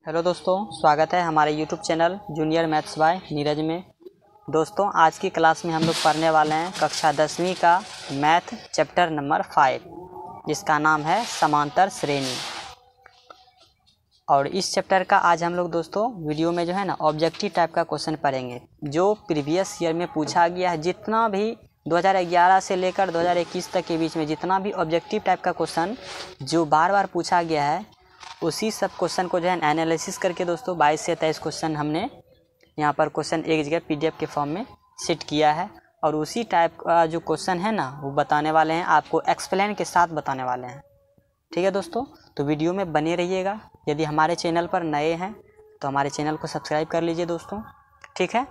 Hello दोस्तों, स्वागत है हमारे YouTube channel junior maths by Neeraj में। दोस्तों, आज की क्लास में हम लोग पढ़ने वाले हैं कक्षा 10वीं का मैथ चैप्टर नंबर 5, जिसका नाम है समांतर श्रेणी। और इस चैप्टर का आज हम लोग दोस्तों वीडियो में जो है ना ऑब्जेक्टिव टाइप का क्वेश्चन पढ़ेंगे, जो प्रीवियस ईयर में पूछा गया है। जितना भी 2011 से लेकर 2021 तक के बीच में जितना भी ऑब्जेक्टिव टाइप का क्वेश्चन जो बार बार पूछा गया है, उसी सब क्वेश्चन को जो है एनालिसिस करके दोस्तों 22 से 23 क्वेश्चन हमने यहाँ पर क्वेश्चन एक जगह PDF के फॉर्म में सेट किया है। और उसी टाइप का जो क्वेश्चन है ना वो बताने वाले हैं, आपको एक्सप्लेन के साथ बताने वाले हैं। ठीक है दोस्तों, तो वीडियो में बने रहिएगा। यदि हमारे चैनल पर नए हैं तो हमारे चैनल को सब्सक्राइब कर लीजिए दोस्तों। ठीक है,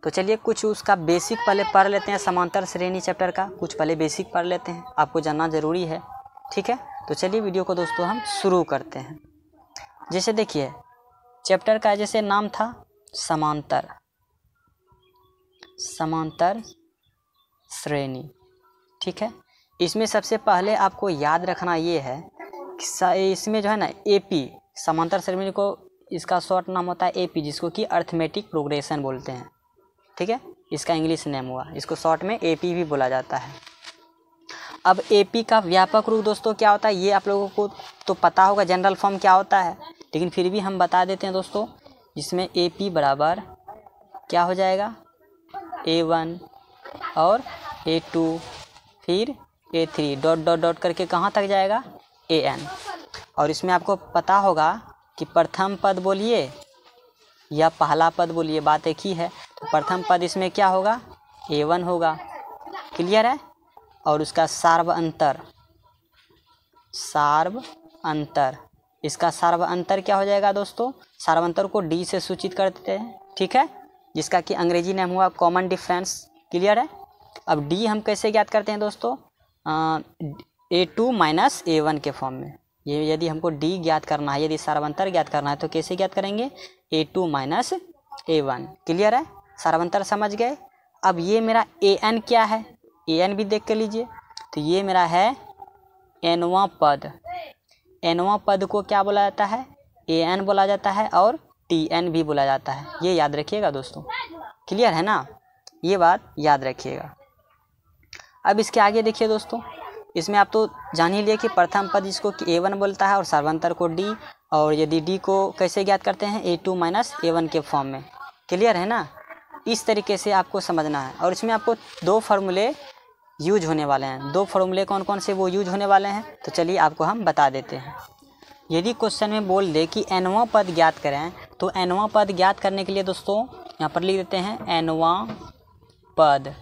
तो चलिए कुछ उसका बेसिक पहले पढ़ लेते हैं। समांतर श्रेणी चैप्टर का कुछ पहले बेसिक पढ़ लेते हैं, आपको जानना ज़रूरी है। ठीक है, तो चलिए वीडियो को दोस्तों हम शुरू करते हैं। जैसे देखिए, चैप्टर का जैसे नाम था समांतर श्रेणी। ठीक है, इसमें सबसे पहले आपको याद रखना ये है कि इसमें जो है ना AP समांतर श्रेणी को इसका शॉर्ट नाम होता है AP, जिसको कि अर्थमेटिक प्रोग्रेशन बोलते हैं। ठीक है, इसका इंग्लिश नेम हुआ, इसको शॉर्ट में AP भी बोला जाता है। अब AP का व्यापक रूप दोस्तों क्या होता है ये आप लोगों को तो पता होगा, जनरल फॉर्म क्या होता है, लेकिन फिर भी हम बता देते हैं दोस्तों। इसमें AP बराबर क्या हो जाएगा, A1 और A2 फिर A3 डॉट डॉट डॉट करके कहाँ तक जाएगा, AN। और इसमें आपको पता होगा कि प्रथम पद बोलिए या पहला पद बोलिए, बात एक ही है। तो प्रथम पद इसमें क्या होगा, A1 होगा। क्लियर है। और उसका सार्व अंतर, इसका सार्व अंतर क्या हो जाएगा दोस्तों, सार्व अंतर को D से सूचित कर देते हैं। ठीक है, जिसका कि अंग्रेजी नाम हुआ कॉमन डिफरेंस। क्लियर है। अब D हम कैसे ज्ञात करते हैं दोस्तों, A2 माइनस A1 के फॉर्म में। ये यदि हमको D ज्ञात करना है, यदि सार्व अंतर ज्ञात करना है तो कैसे ज्ञात करेंगे, A2 माइनस A1। क्लियर है, सार्व अंतर समझ गए। अब ये मेरा AN क्या है, AN भी देख कर लीजिए। तो ये मेरा है Nवां पद। Nवां पद को क्या बोला जाता है, AN बोला जाता है और TN भी बोला जाता है। ये याद रखिएगा दोस्तों। क्लियर है ना, ये बात याद रखिएगा। अब इसके आगे देखिए दोस्तों, इसमें आप तो जान ही लिए कि प्रथम पद जिसको कि A1 बोलता है और सार्वंतर को D, और यदि D को कैसे ज्ञात करते हैं, A2 माइनस A1 के फॉर्म में। क्लियर है ना, इस तरीके से आपको समझना है। और इसमें आपको दो फार्मूले यूज होने वाले हैं। दो फार्मूले कौन कौन से वो यूज होने वाले हैं, तो चलिए आपको हम बता देते हैं। यदि क्वेश्चन में बोल दे कि Nवां पद ज्ञात करें, तो Nवां पद ज्ञात करने के लिए दोस्तों यहाँ पर लिख देते हैं Nवां पद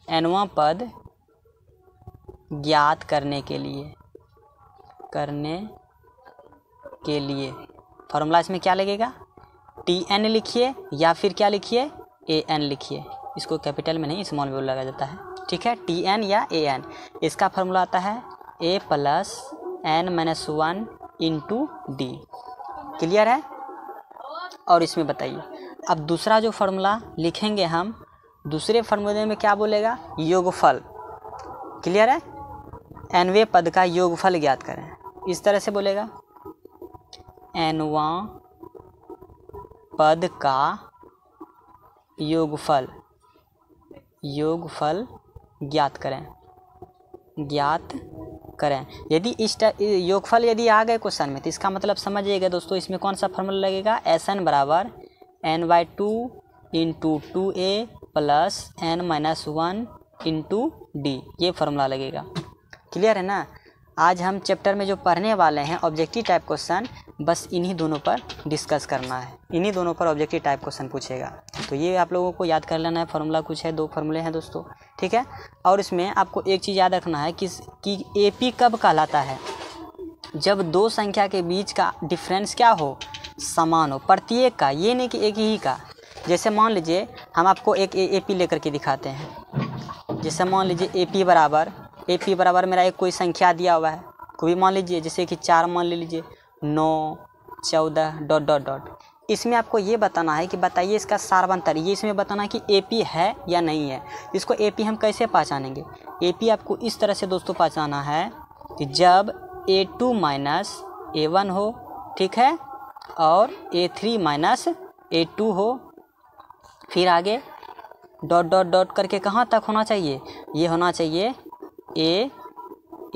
ज्ञात करने के लिए फार्मूला इसमें क्या लगेगा, TN लिखिए या फिर क्या लिखिए, AN लिखिए। इसको कैपिटल में नहीं स्मॉल में लगा जाता है। ठीक है, TN या AN। इसका फार्मूला आता है A plus N-1 into D। Clear है। और इसमें बताइए, अब दूसरा जो फार्मूला लिखेंगे हम, दूसरे फार्मूले में क्या बोलेगा, योगफल। क्लियर है, Nवें पद का योगफल ज्ञात करें। इस तरह से बोलेगा, Nवां पद का योगफल ज्ञात करें। यदि इस योगफल यदि आ गए क्वेश्चन में, तो इसका मतलब समझिएगा दोस्तों, इसमें कौन सा फार्मूला लगेगा, SN बराबर N/2 into 2A plus N-1 into D। ये फार्मूला लगेगा। क्लियर है ना। आज हम चैप्टर में जो पढ़ने वाले हैं ऑब्जेक्टिव टाइप क्वेश्चन, बस इन्हीं दोनों पर डिस्कस करना है। इन्हीं दोनों पर ऑब्जेक्टिव टाइप क्वेश्चन पूछेगा, तो ये आप लोगों को याद कर लेना है। फार्मूला कुछ है, दो फार्मूले हैं दोस्तों। ठीक है, और इसमें आपको एक चीज़ याद रखना है कि AP कब कहलाता है, जब दो संख्या के बीच का डिफरेंस क्या हो, समान हो, प्रत्येक का, ये नहीं कि एक ही का। जैसे मान लीजिए हम आपको एक AP लेकर के दिखाते हैं। जैसे मान लीजिए AP बराबर मेरा एक कोई संख्या दिया हुआ है, कोई मान लीजिए जैसे कि 4 मान ले लीजिए, 9, 14 डॉट डॉट डॉट। इसमें आपको ये बताना है कि बताइए इसका सार्वंतर, ये इसमें बताना है कि AP है या नहीं है। इसको AP हम कैसे पहचानेंगे, AP आपको इस तरह से दोस्तों पहचाना है कि जब A2 माइनस A1 हो, ठीक है, और A3 माइनस A2 हो। फिर आगे डॉट डॉट डॉट करके कहाँ तक होना चाहिए, ये होना चाहिए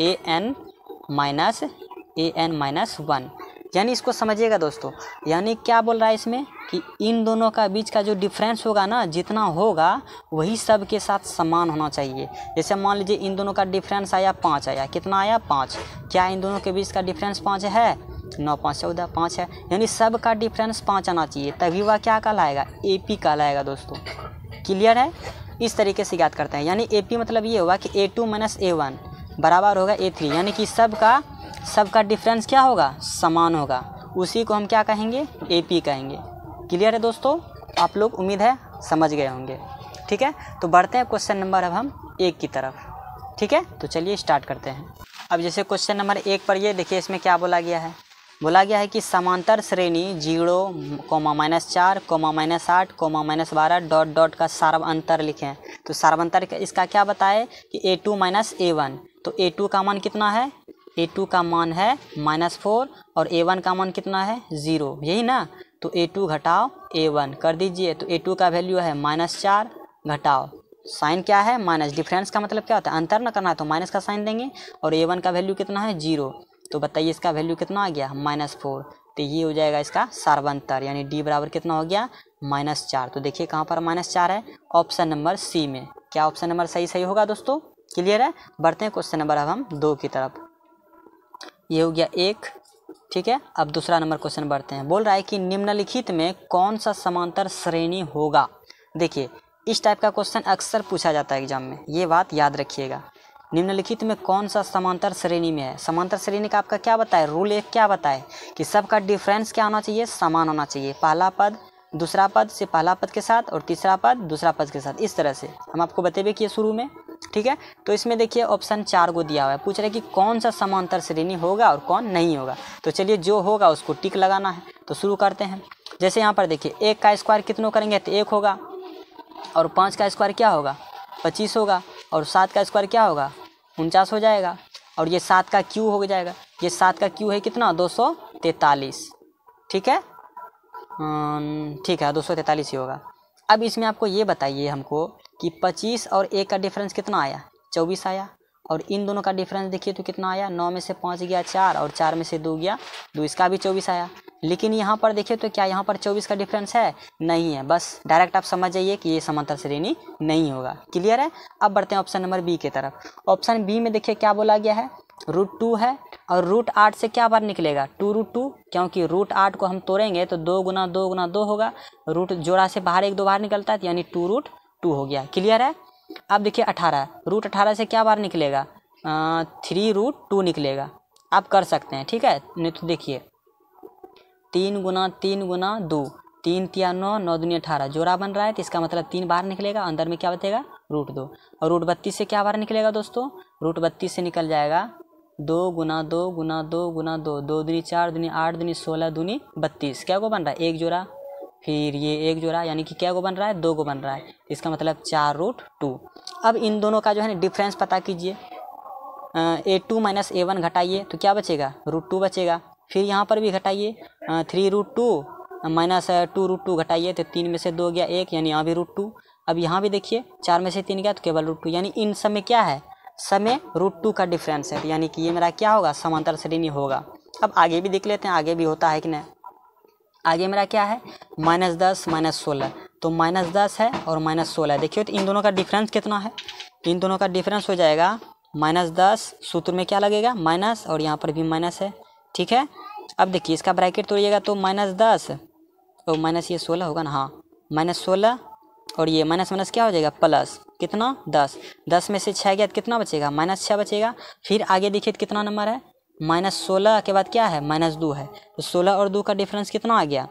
AN माइनस 1। यानी इसको समझिएगा दोस्तों, यानी क्या बोल रहा है इसमें कि इन दोनों का बीच का जो डिफरेंस होगा ना, जितना होगा वही सब के साथ समान होना चाहिए। जैसे मान लीजिए इन दोनों का डिफरेंस आया 5 आया, कितना आया 5, क्या इन दोनों के बीच का डिफरेंस 5 है? 9 5 14 5 है, यानी सब का डिफरेंस 5 आना चाहिए, तभी वह क्या कहलाएगा, AP कहलाएगा दोस्तों। क्लियर है? इस तरीके से याद करते हैं। यानी AP मतलब ये होगा कि A2 माइनस A1 बराबर होगा A3, यानी कि सब का डिफरेंस क्या होगा, समान होगा, उसी को हम क्या कहेंगे, AP कहेंगे। क्लियर है दोस्तों? आप लोग उम्मीद है समझ गए होंगे। ठीक है, तो बढ़ते हैं क्वेश्चन नंबर अब हम 1 की तरफ। ठीक है, तो चलिए स्टार्ट करते हैं। अब जैसे क्वेश्चन नंबर 1 पर ये देखिए, इसमें क्या बोला गया है, बोला गया है कि समांतर श्रेणी 0, -4, -8, -12 डॉट डॉट का सार्वअंतर लिखें। तो सार्वअंतर इसका क्या बताए कि A2 माइनस A1, तो A2 का मान कितना है, A2 का मान है -4 और A1 का मान कितना है 0, यही ना। तो A2 घटाओ A1 कर दीजिए, तो A2 का वैल्यू है -4 घटाओ साइन क्या है माइनस, डिफरेंस का मतलब क्या होता है, अंतर ना करना है तो माइनस का साइन देंगे, और A1 का वैल्यू कितना है 0, तो बताइए इसका वैल्यू कितना आ गया -4। तो ये हो जाएगा इसका सार्वअंतर, यानी D बराबर कितना हो गया -4। तो देखिए कहाँ पर -4 है, ऑप्शन नंबर C में। क्या ऑप्शन नंबर सही होगा दोस्तों? क्लियर है? बढ़ते हैं क्वेश्चन नंबर अब हम 2 की तरफ। ये हो गया 1। ठीक है, अब दूसरा नंबर क्वेश्चन बढ़ते हैं। बोल रहा है कि निम्नलिखित में कौन सा समांतर श्रेणी होगा। देखिए इस टाइप का क्वेश्चन अक्सर पूछा जाता है एग्जाम में, ये बात याद रखिएगा। निम्नलिखित में कौन सा समांतर श्रेणी में है। समांतर श्रेणी का आपका क्या बताए, रूल 1 क्या बताए कि सबका डिफरेंस क्या होना चाहिए, समान होना चाहिए। पहला पद दूसरा पद से पहला पद के साथ और तीसरा पद दूसरा पद के साथ, इस तरह से हम आपको बतेबे किए शुरू में। ठीक है, तो इसमें देखिए ऑप्शन 4 को दिया हुआ है, पूछ रहे कि कौन सा समांतर श्रेणी होगा और कौन नहीं होगा। तो चलिए जो होगा उसको टिक लगाना है, तो शुरू करते हैं। जैसे यहाँ पर देखिए 1 का स्क्वायर कितनों करेंगे तो 1 होगा, और 5 का स्क्वायर क्या होगा 25 होगा, और 7 का स्क्वायर क्या होगा 49 हो जाएगा, और ये 7 का क्यू हो जाएगा। ये 7 का क्यू है कितना 243। ठीक है, 243 ही होगा। अब इसमें आपको ये बताइए हमको कि 25 और 1 का डिफरेंस कितना आया 24 आया, और इन दोनों का डिफरेंस देखिए तो कितना आया, 9 में से 5 गया 4 और 4 में से 2 गया 2, इसका भी 24 आया। लेकिन यहाँ पर देखिए तो क्या यहाँ पर 24 का डिफरेंस है, नहीं है। बस डायरेक्ट आप समझ जाइए कि ये समांतर श्रेणी नहीं होगा। क्लियर है? अब बढ़ते हैं ऑप्शन नंबर बी की तरफ। ऑप्शन बी में देखिए क्या बोला गया है, √2 है, और √8 से क्या बार निकलेगा 2√2, क्योंकि √8 को हम तोड़ेंगे तो 2 गुना 2 गुना 2 होगा, रूट जोड़ा से बाहर 1 2 बाहर निकलता है, यानी 2√2 हो गया। क्लियर है? अब देखिए 18, √18 से क्या बार निकलेगा 3√2 निकलेगा। आप कर सकते हैं, ठीक है। नहीं तो देखिए 3 गुना 3 गुना 2, 3 तिया 9, 9 दूनी 18, जोड़ा बन रहा है, तो इसका मतलब 3 बाहर निकलेगा, अंदर में क्या बचेगा √2, और √32 से क्या बाहर निकलेगा दोस्तों, √32 से निकल जाएगा 2 गुना 2 गुना 2 गुना 2, 2 दूनी 4 दूनी 8 दूनी 16 दूनी 32, क्या को बन रहा है 1 जोड़ा, फिर ये 1 जोड़ा, यानी कि क्या को बन रहा है 2 को बन रहा है, इसका मतलब 4√2। अब इन दोनों का जो है ना डिफरेंस पता कीजिए, A2 माइनस A1 घटाइए तो क्या बचेगा √2 बचेगा। फिर यहाँ पर भी घटाइए 3√2 माइनस 2√2 घटाइए तो 3 में से 2 गया 1, यानी यहाँ भी √2। अब यहाँ भी देखिए 4 में से 3 गया तो केवल √2, यानी इन सब में क्या है, सब में √2 का डिफरेंस है, यानी कि ये मेरा क्या होगा समांतर श्रेणी होगा। अब आगे भी देख लेते हैं आगे भी होता है कि नहीं। आगे मेरा क्या है -10 -16, तो -10 है और -16 है। देखिए तो इन दोनों का डिफरेंस कितना है, इन दोनों का डिफरेंस हो जाएगा -10, सूत्र में क्या लगेगा माइनस, और यहाँ पर भी माइनस है। ठीक है, अब देखिए इसका ब्रैकेट तोड़िएगा तो -10 और माइनस ये 16 होगा ना, हाँ -16, और ये माइनस माइनस क्या हो जाएगा प्लस, कितना 10, 10 में से 6 गया तो कितना बचेगा -6 बचेगा। फिर आगे देखिए तो कितना नंबर है -16 के बाद क्या है -2 है, तो 16 और 2 का डिफरेंस कितना आ गया,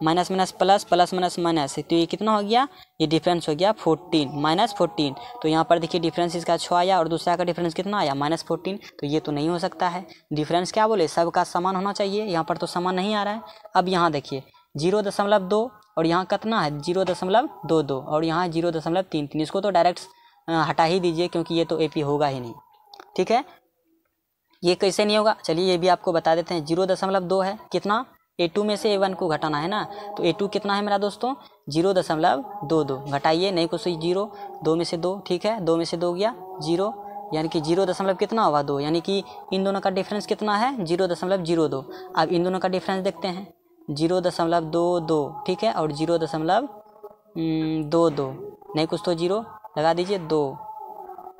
minus minus plus, plus minus minus, तो ये कितना हो गया, ये डिफरेंस हो गया 14 -14। तो यहाँ पर देखिए डिफरेंस इसका 6 आया और दूसरा का डिफरेंस कितना आया -14, तो ये तो नहीं हो सकता है। डिफरेंस क्या बोले सबका समान होना चाहिए, यहाँ पर तो समान नहीं आ रहा है। अब यहाँ देखिए 0.2 और यहाँ कितना है 0.22 और यहाँ 0.33, इसको तो डायरेक्ट हटा ही दीजिए क्योंकि ये तो AP होगा ही नहीं। ठीक है, ये कैसे नहीं होगा, चलिए ये भी आपको बता देते हैं। 0.2 है कितना A2 में से A1 को घटाना है ना, तो A2 कितना है मेरा दोस्तों 0.22, घटाइए नहीं कुछ 0, 2 में से 2, ठीक है 2 में से 2 गया 0, यानी कि 0 दशमलव कितना होगा 2, यानी कि इन दोनों का डिफरेंस कितना है 0.02। अब इन दोनों का डिफरेंस देखते हैं 0.22, ठीक है, और 0.22 नहीं कुछ तो 0 लगा दीजिए 2,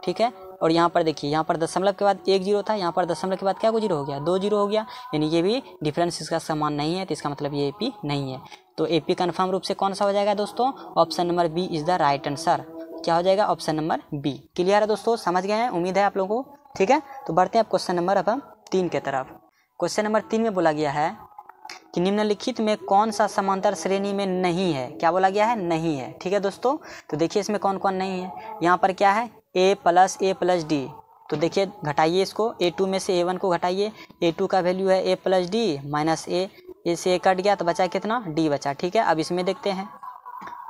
ठीक है। और यहाँ पर देखिए, यहाँ पर दशमलव के बाद 1 0 था, यहाँ पर दशमलव के बाद क्या 0 हो गया 2 0 हो गया, यानी ये भी डिफरेंस इसका समान नहीं है, तो इसका मतलब ये AP नहीं है। तो AP कन्फर्म रूप से कौन सा हो जाएगा दोस्तों, option number B is the right answer. क्या हो जाएगा, ऑप्शन नंबर बी। क्लियर है दोस्तों, समझ गए हैं, उम्मीद है आप लोगों को, ठीक है। तो बढ़ते हैं अब क्वेश्चन नंबर अब हम 3 के तरफ। क्वेश्चन नंबर 3 में बोला गया है कि निम्नलिखित में कौन सा समांतर श्रेणी में नहीं है, क्या बोला गया है, नहीं है, ठीक है दोस्तों। तो देखिए इसमें कौन कौन नहीं है, यहाँ पर क्या है A + A + D, तो देखिए घटाइए इसको, A2 में से A1 को घटाइए, A2 का वैल्यू है A + D माइनस A से कट गया तो बचा कितना D बचा, ठीक है। अब इसमें देखते हैं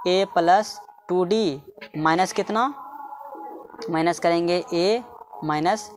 A + 2D माइनस कितना, माइनस करेंगे A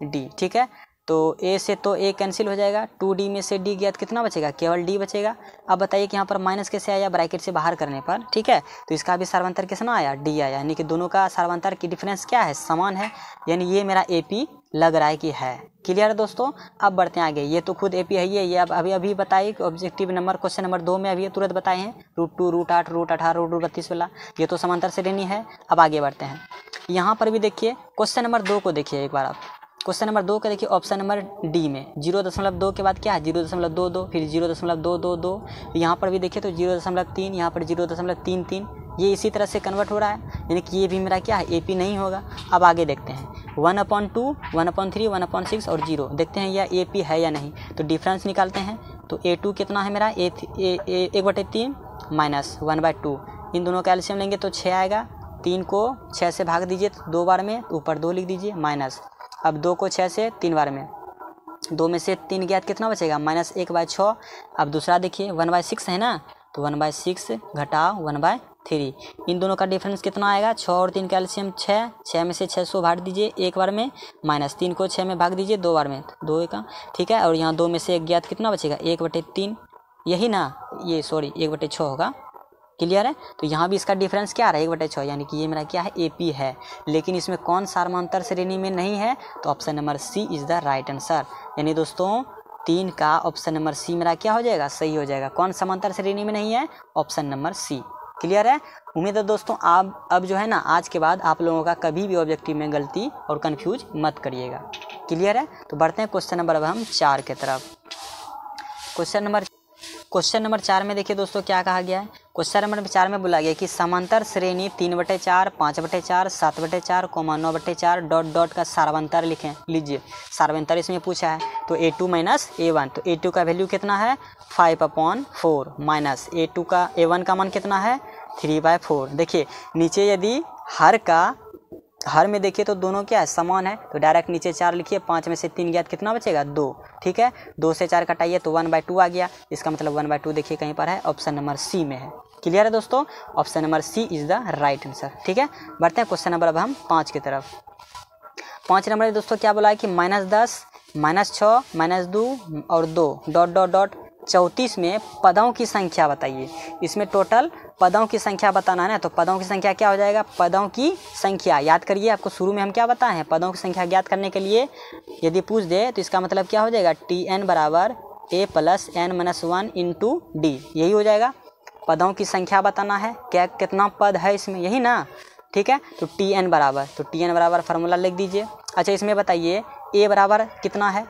- D, ठीक है। तो A से तो A कैंसिल हो जाएगा, 2D में से D गया तो कितना बचेगा, केवल D बचेगा। अब बताइए कि यहाँ पर माइनस कैसे आया, ब्रैकेट से बाहर करने पर, ठीक है। तो इसका भी सर्वांतर कितना आया, D आया, यानी कि दोनों का सर्वांतर की डिफरेंस क्या है, समान है, यानी ये मेरा AP लग रहा है कि है। क्लियर है दोस्तों। अब बढ़ते हैं आगे, ये तो खुद AP है ये अब अभी बताइए कि ऑब्जेक्टिव नंबर क्वेश्चन नंबर 2 में अभी तुरंत बताए हैं, √2 √8 √18 √32 वाला, ये तो समांतर श्रेणी है। अब आगे बढ़ते हैं, यहाँ पर भी देखिए क्वेश्चन नंबर 2 को देखिए एक बार आप, क्वेश्चन नंबर 2 का देखिए ऑप्शन नंबर डी में 0.2 के बाद क्या है 0.22, फिर 0.222, यहाँ पर भी देखिए तो 0.3, यहाँ पर 0.33, ये इसी तरह से कन्वर्ट हो रहा है, यानी कि ये भी मेरा क्या है AP नहीं होगा। अब आगे देखते हैं 1/2, 1/3, 1/6 और 0, देखते हैं यह AP है या नहीं, तो डिफरेंस निकालते हैं। तो A2 कितना है मेरा 1/3 माइनस 1/2, इन दोनों का एलसीएम लेंगे तो 6 आएगा, 3 को 6 से भाग दीजिए 2 बार में, ऊपर 2 लिख दीजिए माइनस, अब 2 को 6 से 3 बार में, 2 में से 3 गया कितना बचेगा -1/6। अब दूसरा देखिए 1/6 है ना, तो 1/6 घटाओ 1/3, इन दोनों का डिफरेंस कितना आएगा, 6 और 3 का एलसीएम 6, 6 में से 600 भाग दीजिए एक बार में, माइनस 3 को 6 में भाग दीजिए 2 बार में, 2 का, ठीक है। और यहाँ 2 में से 1 गया तो कितना बचेगा 1/3, यही ना, ये सॉरी 1/6 होगा। क्लियर है। तो यहाँ भी इसका डिफरेंस क्या आ रहा है 1/6, यानी कि ये मेरा क्या है AP है, लेकिन इसमें कौन समांतर श्रेणी में नहीं है, तो option number C is the right answer. यानी दोस्तों 3 का ऑप्शन नंबर C मेरा क्या हो जाएगा, सही हो जाएगा। कौन समांतर श्रेणी में नहीं है, ऑप्शन नंबर C। क्लियर है। उम्मीद है दोस्तों आप अब जो है ना आज के बाद आप लोगों का कभी भी ऑब्जेक्टिव में गलती और कन्फ्यूज मत करिएगा। क्लियर है। तो बढ़ते हैं क्वेश्चन नंबर अब हम 4 के तरफ। क्वेश्चन नंबर 4 में देखिए दोस्तों क्या कहा गया है। क्वेश्चन नंबर 4 में बोला गया कि समांतर श्रेणी 3/4, 5/4, 7/4, 9/4 डॉट डॉट का सार्वंतर लिखें। लीजिए सार्वंतर इसमें पूछा है, तो A2 माइनस A1, तो A2 का वैल्यू कितना है 5/4 माइनस A2 का A1 का मान कितना है 3/4। देखिए नीचे यदि हर में देखिए तो दोनों क्या है समान है, तो डायरेक्ट नीचे 4 लिखिए, 5 में से 3 गया कितना बचेगा 2, ठीक है। 2 से 4 कटाइए तो 1/2 आ गया, इसका मतलब 1/2 देखिए कहीं पर है, ऑप्शन नंबर C में है। क्लियर है दोस्तों, option number C is the right answer. ठीक है, बढ़ते हैं क्वेश्चन नंबर अब हम 5 की तरफ। 5 नंबर दोस्तों क्या बोला है कि -10, -6, -2 और 2 डॉट डॉट डॉट 34 में पदों की संख्या बताइए। इसमें टोटल पदों की संख्या बताना है ना, तो पदों की संख्या क्या हो जाएगा, पदों की संख्या याद करिए। आपको शुरू में हम क्या बताए हैं, पदों की संख्या ज्ञात करने के लिए यदि पूछ दे तो इसका मतलब क्या हो जाएगा, Tn बराबर A + n-1 × D, यही हो जाएगा। पदों की संख्या बताना है, क्या कितना पद है इसमें, यही ना, ठीक है। तो Tn बराबर फार्मूला लिख दीजिए। अच्छा इसमें बताइए A बराबर कितना है,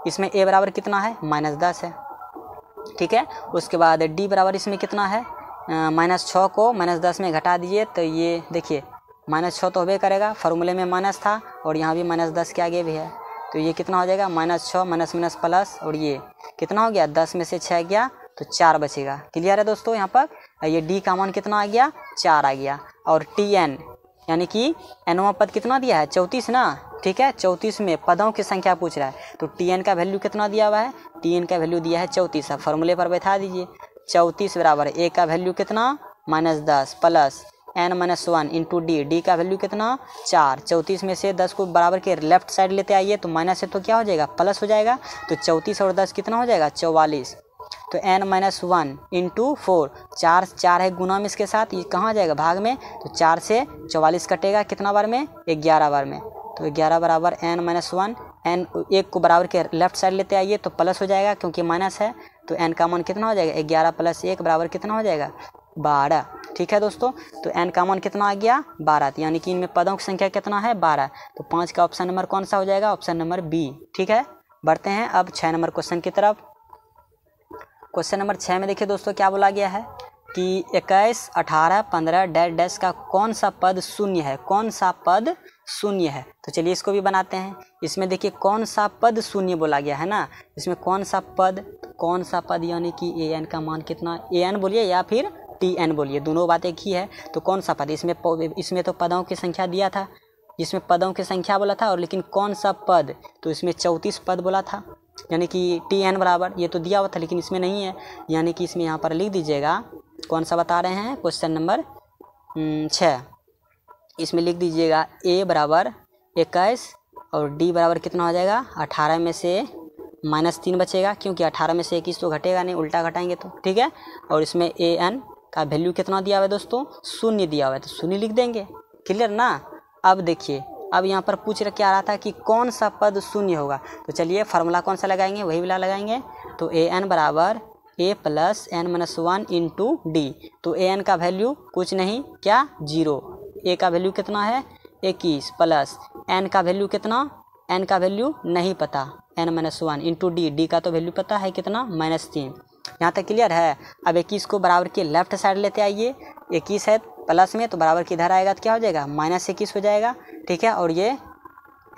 इसमें A बराबर कितना है -10 है, ठीक है। उसके बाद D बराबर इसमें कितना है -6 को -10 में घटा दीजिए, तो ये देखिए -6 तो होबे करेगा, फार्मूले में माइनस था और यहाँ भी -10 के आगे भी है, तो ये कितना हो जाएगा -6 माइनस प्लस, और ये कितना हो गया 10 में से 6 गया तो 4 बचेगा। क्लियर है दोस्तों। यहाँ पर ये D का मान कितना आ गया 4 आ गया, और Tn यानी कि nवां पद कितना दिया है 34 ना, ठीक है। 34 में पदों की संख्या पूछ रहा है, तो Tn का वैल्यू कितना दिया हुआ है, Tn का वैल्यू दिया है 34। अब फार्मूले पर बैठा दीजिए, 34 बराबर A का वैल्यू कितना -10 प्लस n-1 × D, D का वैल्यू कितना 4। 34 में से 10 को बराबर के लेफ्ट साइड लेते आइए, तो माइनस है तो क्या हो जाएगा प्लस हो जाएगा, तो 34 और 10 कितना हो जाएगा 44। तो n-1 इंटू 4, 4 है गुना में इसके साथ, ये कहाँ जाएगा भाग में, तो 4 से 44 कटेगा कितना बार में, 11 बार में। तो 11 बराबर n-1, n 1 को बराबर के लेफ्ट साइड लेते आइए तो प्लस हो जाएगा क्योंकि माइनस है, तो n का मान कितना हो जाएगा, 11 + 1 बराबर कितना हो जाएगा, 12। ठीक है दोस्तों, तो n का मान कितना आ गया, 12, यानी कि इनमें पदों की संख्या कितना है, 12। तो 5 का ऑप्शन नंबर कौन सा हो जाएगा, ऑप्शन नंबर बी। ठीक है, बढ़ते हैं अब 6 नंबर क्वेश्चन की तरफ। क्वेश्चन नंबर 6 में देखिए दोस्तों क्या बोला गया है कि 21, 18, 15 डैश का कौन सा पद शून्य है, कौन सा पद शून्य है। तो चलिए इसको भी बनाते हैं। इसमें देखिए कौन सा पद शून्य बोला गया है ना, इसमें कौन सा पद यानी कि an का मान कितना, an बोलिए या फिर tn बोलिए, दोनों बात एक ही है। तो कौन सा पद, इसमें तो पदों की संख्या दिया था, जिसमें पदों की संख्या बोला था, और लेकिन कौन सा पद, तो इसमें 34 पद बोला था, यानी कि tn बराबर, ये तो दिया हुआ था लेकिन इसमें नहीं है, यानी कि इसमें यहाँ पर लिख दीजिएगा कौन सा बता रहे हैं, क्वेश्चन नंबर 6, इसमें लिख दीजिएगा a बराबर 21 और d बराबर कितना हो जाएगा, 18 में से -3 बचेगा, क्योंकि 18 में से 21 तो घटेगा नहीं, उल्टा घटाएंगे तो। ठीक है, और इसमें an का वैल्यू कितना दिया हुआ है दोस्तों, शून्य दिया हुआ है, तो शून्य लिख देंगे। क्लियर ना। अब देखिए, अब यहाँ पर पूछ क्या रहा था कि कौन सा पद शून्य होगा, तो चलिए फार्मूला कौन सा लगाएंगे, वही वाला लगाएंगे। तो an बराबर a + n-1 इंटू डी। तो an का वैल्यू कुछ नहीं, क्या, 0, a का वैल्यू कितना है 21 प्लस n का वैल्यू कितना, n का वैल्यू नहीं पता, n-1 इंटू डी का तो वैल्यू पता है कितना, -3। यहाँ तक क्लियर है। अब 21 को बराबर के लेफ्ट साइड लेते आइए, 21 है प्लस में तो बराबर के इधर आएगा तो क्या हो जाएगा, -21 हो जाएगा। ठीक है, और ये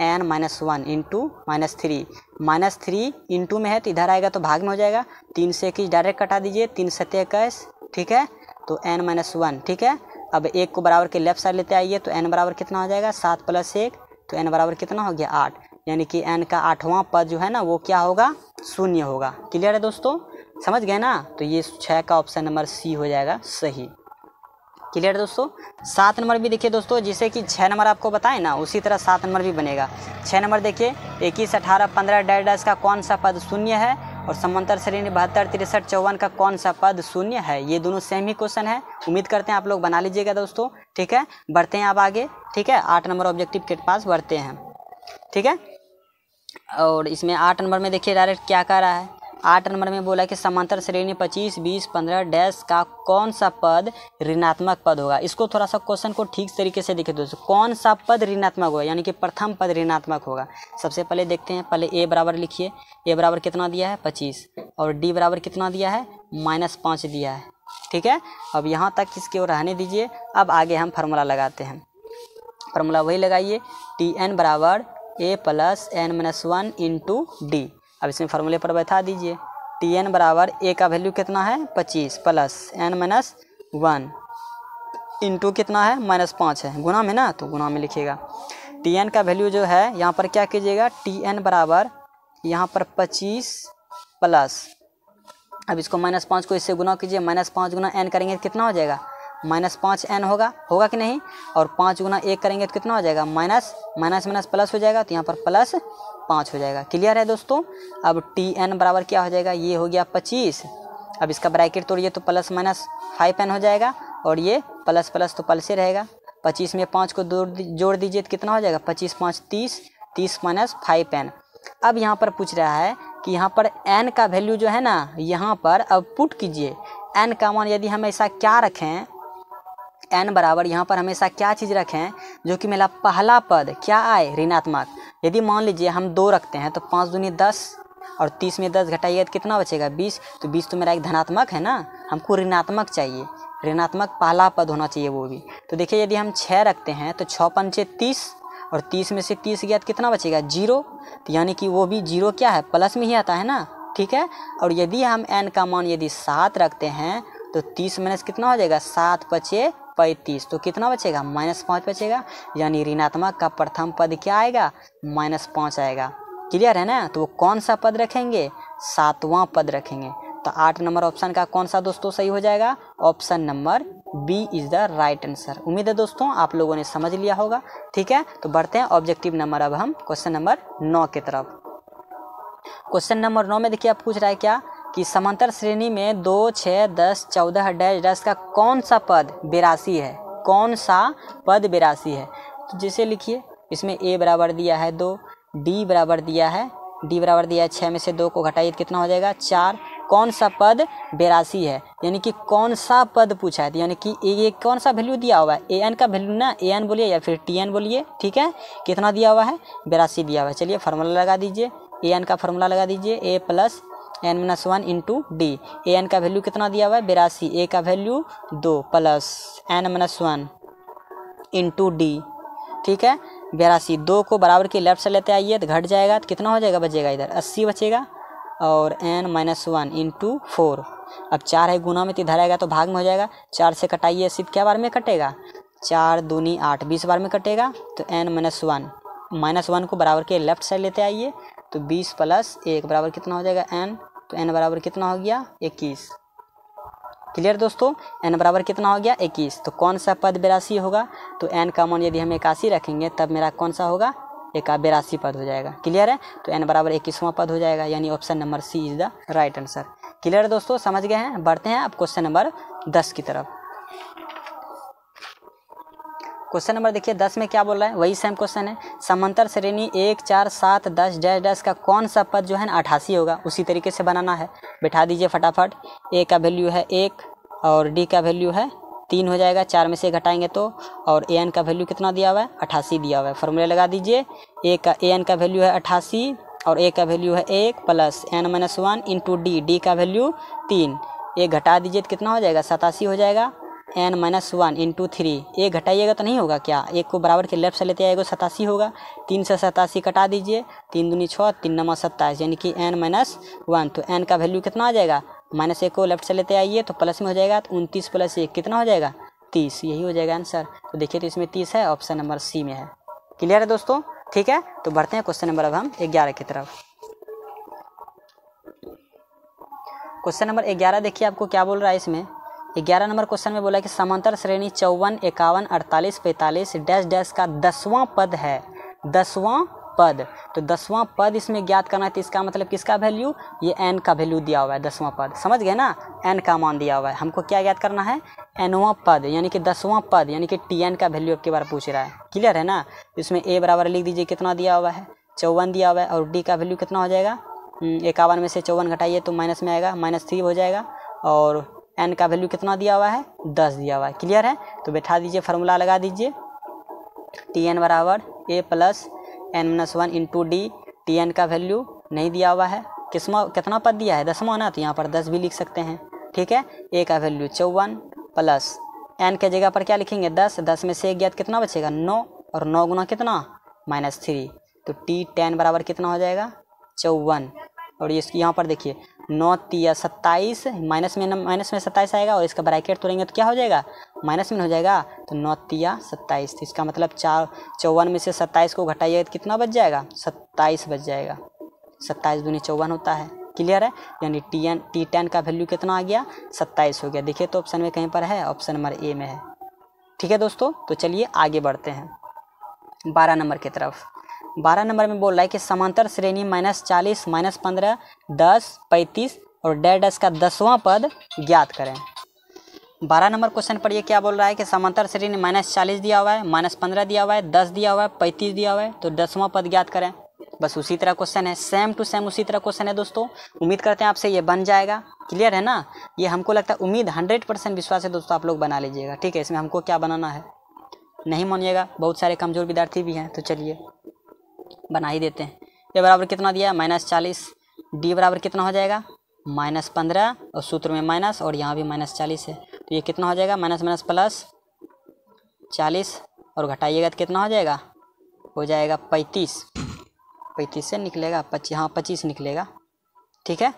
n-1 इंटू -3 इंटू में है तो इधर आएगा तो भाग में हो जाएगा, 3 से 21 डायरेक्ट कटा दीजिए, 3 × 7 = 21। ठीक है, तो n-1। ठीक है, अब 1 को बराबर के लेफ्ट साइड लेते आइए तो n बराबर कितना हो जाएगा, 7 + 1, तो n बराबर कितना हो गया, 8, यानी कि n का 8वां पद जो है ना वो क्या होगा, शून्य होगा। क्लियर है दोस्तों, समझ गए ना। तो ये 6 का ऑप्शन नंबर सी हो जाएगा सही। क्लियर है दोस्तों। 7 नंबर भी देखिए दोस्तों, जिसे कि 6 नंबर आपको बताए ना उसी तरह 7 नंबर भी बनेगा। 6 नंबर देखिए, 21, 18, 15 डैश का कौन सा पद शून्य है, और समांतर श्रेणी 72, 63, 54 का कौन सा पद शून्य है। ये दोनों सेम ही क्वेश्चन है, उम्मीद करते हैं आप लोग बना लीजिएगा दोस्तों। ठीक है, बढ़ते हैं अब आगे। ठीक है, 8 नंबर ऑब्जेक्टिव के पास बढ़ते हैं। ठीक है, और इसमें 8 नंबर में देखिए डायरेक्ट क्या कह रहा है, 8 नंबर में बोला कि समांतर श्रेणी 25, 20, 15 डैश का कौन सा पद ऋणात्मक पद होगा। इसको थोड़ा सा क्वेश्चन को ठीक तरीके से देखिए दोस्तों, कौन सा पद ऋणात्मक होगा, यानी कि प्रथम पद ऋणात्मक होगा। सबसे पहले देखते हैं, पहले a बराबर लिखिए, a बराबर कितना दिया है 25, और d बराबर कितना दिया है -5 दिया है। ठीक है, अब यहाँ तक इसके ओर रहने दीजिए। अब आगे हम फार्मूला लगाते हैं, फार्मूला वही लगाइए, tn बराबर a + n-1 इंटू डी। अब इसमें फार्मूले पर बैठा दीजिए, tn बराबर a का वैल्यू कितना है 25 प्लस n-1 इंटू कितना है -5 है, गुना में ना, तो गुना में लिखिएगा। tn का वैल्यू जो है यहाँ पर क्या कीजिएगा, tn बराबर यहाँ पर 25 प्लस, अब इसको -5 को इससे गुना कीजिए, -5 गुना n करेंगे तो कितना हो जाएगा, -5n होगा कि नहीं, और 5 गुना 1 करेंगे तो कितना हो जाएगा, माइनस प्लस हो जाएगा, तो यहाँ पर +5 हो जाएगा। क्लियर है दोस्तों। अब tn बराबर क्या हो जाएगा, ये हो गया 25, अब इसका ब्रैकेट तोड़िए तो +-5n हो जाएगा, और ये प्लस तो प्लस ही रहेगा। 25 में 5 को जोड़ दीजिए तो कितना हो जाएगा, 25 × 5 = 30 -5n। अब यहाँ पर पूछ रहा है कि यहाँ पर n का वैल्यू जो है ना, यहाँ पर अब पुट कीजिए, n का मान यदि हम ऐसा क्या रखें, n बराबर यहाँ पर हमेशा क्या चीज़ रखें जो कि मेरा पहला पद क्या आए, ऋणात्मक। यदि मान लीजिए हम 2 रखते हैं तो 5 दूनी 10, और 30 में 10 घटाइए तो कितना बचेगा 20, तो 20 तो मेरा एक धनात्मक है ना, हमको ऋणात्मक चाहिए, ऋणात्मक पहला पद होना चाहिए वो भी। तो देखिए यदि हम 6 रखते हैं तो 6 × 5 = 30, और 30 में से 30 गया तो कितना बचेगा 0, तो यानी कि वो भी 0 क्या है, प्लस में ही आता है ना। ठीक है, और यदि हम n का मान यदि 7 रखते हैं तो 30 माइनस कितना हो जाएगा, 7 × 5 = 35, तो कितना बचेगा -5 बचेगा, यानी ऋणात्मक का प्रथम पद क्या आएगा, -5 आएगा। क्लियर है ना। तो वो कौन सा पद रखेंगे, 7वां पद रखेंगे। तो 8 नंबर ऑप्शन का कौन सा दोस्तों सही हो जाएगा, option number B is the right answer. उम्मीद है दोस्तों आप लोगों ने समझ लिया होगा। ठीक है, तो बढ़ते हैं ऑब्जेक्टिव नंबर, अब हम क्वेश्चन नंबर 9 की तरफ। क्वेश्चन नंबर 9 में देखिए आप पूछ रहा है क्या कि समांतर श्रेणी में 2, 6, 10, 14 डैश डैश का कौन सा पद 82 है, कौन सा पद 82 है। तो जैसे लिखिए, इसमें a बराबर दिया है 2, d बराबर दिया है 6 में से 2 को घटाइए तो कितना हो जाएगा 4। कौन सा पद 82 है, यानी कि कौन सा पद पूछा है, यानी कि ये कौन सा वैल्यू दिया हुआ है, an का वैल्यू ना, an बोलिए या फिर tn बोलिए, ठीक है। कितना दिया हुआ है 82 दिया हुआ है। चलिए फार्मूला लगा दीजिए, an का फार्मूला लगा दीजिए, a plus n-1 into D. an का वैल्यू कितना दिया हुआ है 82, a का value 2 plus n-1 into D, ठीक है। 82, 2 को बराबर के लेफ्ट से लेते आइए तो घट जाएगा, तो कितना हो जाएगा, बचेगा इधर 80 बचेगा, और n-1 इंटू 4। अब 4 है गुना में, तो इधर आएगा तो भाग में हो जाएगा, 4 से कटाइए, सिर्फ क्या बार में कटेगा, 4 दूनी 8, 20 बार में कटेगा। तो n-1 को बराबर के लेफ्ट साइड लेते आइए, तो 20 प्लस 1 बराबर कितना हो जाएगा n, तो n बराबर कितना हो गया 21। क्लियर दोस्तों, n बराबर कितना हो गया 21। तो कौन सा पद 82 होगा, तो n का मान यदि हम 81 रखेंगे तब मेरा कौन सा होगा 82 पद हो जाएगा। क्लियर है, तो n बराबर 21वां पद हो जाएगा, यानी option number C is the right answer. Clear है दोस्तों, समझ गए हैं। बढ़ते हैं अब क्वेश्चन नंबर 10 की तरफ। क्वेश्चन नंबर देखिए 10 में क्या बोल रहा है, वही सेम क्वेश्चन है। समांतर श्रेणी 1, 4, 7, 10 डैश डैश का कौन सा पद जो है ना 88 होगा, उसी तरीके से बनाना है। बैठा दीजिए फटाफट। a का वैल्यू है 1 और d का वैल्यू है 3 हो जाएगा, 4 में से घटाएंगे तो, और an का वैल्यू कितना दिया हुआ है 88 दिया हुआ है। फॉर्मूले लगा दीजिए, an का वैल्यू है 88 और a का वैल्यू है 1 प्लस n-1 इंटू डी का वैल्यू 3। 1 घटा दीजिए तो कितना हो जाएगा 87 हो जाएगा, n-1 इंटू 3। 1 घटाइएगा तो नहीं होगा क्या, 1 को बराबर के लेफ्ट से लेते आएगा 87 होगा, 3 से 87 कटा दीजिए, 3 दूनी 6, 3 नवा 27, यानी कि n-1। तो n का वैल्यू कितना आ जाएगा, -1 को लेफ्ट से लेते आइए तो प्लस में हो जाएगा, तो 29 प्लस 1 कितना हो जाएगा 30, यही हो जाएगा आंसर। तो देखिए तो इसमें 30 है, ऑप्शन नंबर सी में है। क्लियर है दोस्तों, ठीक है। तो बढ़ते हैं क्वेश्चन नंबर अब हम 11 की तरफ। क्वेश्चन नंबर 11 देखिए आपको क्या बोल रहा है इसमें। 11 नंबर क्वेश्चन में बोला कि समांतर श्रेणी 54, 51, 48, 45 डैश डैश का 10वां पद है, 10वां पद। तो 10वां पद इसमें ज्ञात करना है, तो इसका मतलब किसका वैल्यू, ये n का वैल्यू दिया हुआ है 10वां पद, समझ गए ना, n का मान दिया हुआ है। हमको क्या ज्ञात करना है, nवां पद यानी कि 10वां पद, यानी कि tn का वैल्यू आपके बार पूछ रहा है। क्लियर है ना। इसमें a बराबर लिख दीजिए, कितना दिया हुआ है 54 दिया हुआ है, और d का वैल्यू कितना हो जाएगा 51 में से 54 घटाइए तो माइनस में आएगा, -3 हो जाएगा, और n का वैल्यू कितना दिया हुआ है 10 दिया हुआ है। क्लियर है, तो बैठा दीजिए, फार्मूला लगा दीजिए, tn बराबर a plus n-1 into D. tn का वैल्यू नहीं दिया हुआ है, कितना पद दिया है 10वां ना, तो यहाँ पर 10 भी लिख सकते हैं, ठीक है। a का वैल्यू 54 प्लस n के जगह पर क्या लिखेंगे 10, 10 में से 1 ज्ञात कितना बचेगा 9, और 9 गुना कितना -3, तो t10 बराबर कितना हो जाएगा 54। और ये यहाँ पर देखिए 9 तिया 27, माइनस में 27 आएगा, और इसका ब्रैकेट तोड़ेंगे तो क्या हो जाएगा माइनस में हो जाएगा, तो 9 तिया 27। तो इसका मतलब 54 में से 27 को घटाइएगा तो कितना बच जाएगा 27 बच जाएगा, 27 दूनी 54 होता है। क्लियर है, यानी t10 का वैल्यू कितना आ गया 27 हो गया। देखिए तो ऑप्शन में कहीं पर है, ऑप्शन नंबर ए में है। ठीक है दोस्तों, तो चलिए आगे बढ़ते हैं 12 नंबर की तरफ। 12 नंबर में बोल रहा है कि समांतर श्रेणी -40, -15, 10, 35 और डैश का 10वां पद ज्ञात करें। 12 नंबर क्वेश्चन पर ये क्या बोल रहा है कि समांतर श्रेणी -40 दिया हुआ है, -15 दिया हुआ है, 10 दिया हुआ है, 35 दिया हुआ है, तो 10वां पद ज्ञात करें। बस उसी तरह क्वेश्चन है, सेम टू सेम उसी तरह क्वेश्चन है दोस्तों। उम्मीद करते हैं आपसे ये बन जाएगा। क्लियर है ना, ये हमको लगता है, उम्मीद 100% विश्वास है दोस्तों, आप लोग बना लीजिएगा। ठीक है, इसमें हमको क्या बनाना है, नहीं मानिएगा, बहुत सारे कमज़ोर विद्यार्थी भी हैं, तो चलिए बना ही देते हैं। ए बराबर कितना दिया है -40, डी बराबर कितना हो जाएगा -15, और सूत्र में माइनस, और यहाँ भी -40 है, तो ये कितना हो जाएगा माइनस प्लस 40, और घटाइएगा तो कितना हो जाएगा, हो जाएगा 35 से निकलेगा 25, हाँ 25 निकलेगा। ठीक है,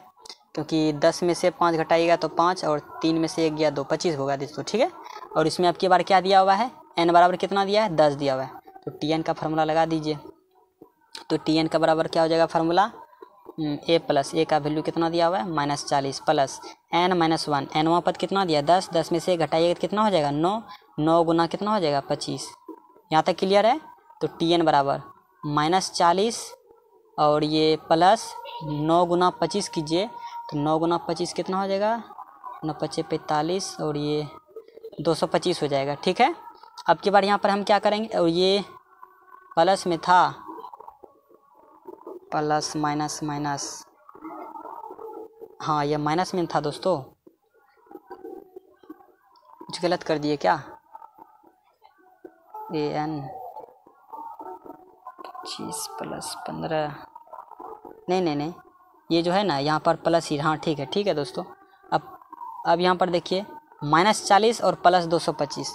क्योंकि 10 में से 5 घटाइएगा तो 5, और 3 में से 1 गया 2, 25 होगा दोस्तों। ठीक है, और इसमें आपकी बार क्या दिया हुआ है, n बराबर कितना दिया है 10 दिया हुआ है, तो tn का फार्मूला लगा दीजिए। तो tn का बराबर क्या हो जाएगा फार्मूला, a प्लस a का वैल्यू कितना दिया हुआ है -40 प्लस n-1, nवां पद कितना दिया 10, 10 में से घटाइएगा तो कितना हो जाएगा 9, 9 गुना कितना हो जाएगा 25। यहाँ तक क्लियर है। तो tn बराबर -40 और ये प्लस 9 गुना 25 कीजिए तो 9 गुना 25 कितना हो जाएगा, 9 पच्चे 45 और ये 225 हो जाएगा। ठीक है, अब की बार यहाँ पर हम क्या करेंगे, और ये प्लस में था, प्लस माइनस माइनस, हाँ ये माइनस में था दोस्तों, कुछ गलत कर दिए क्या, an 25 प्लस 15, नहीं ये जो है ना यहाँ पर प्लस ही, हाँ ठीक है दोस्तों। अब यहाँ पर देखिए -40 और प्लस 225,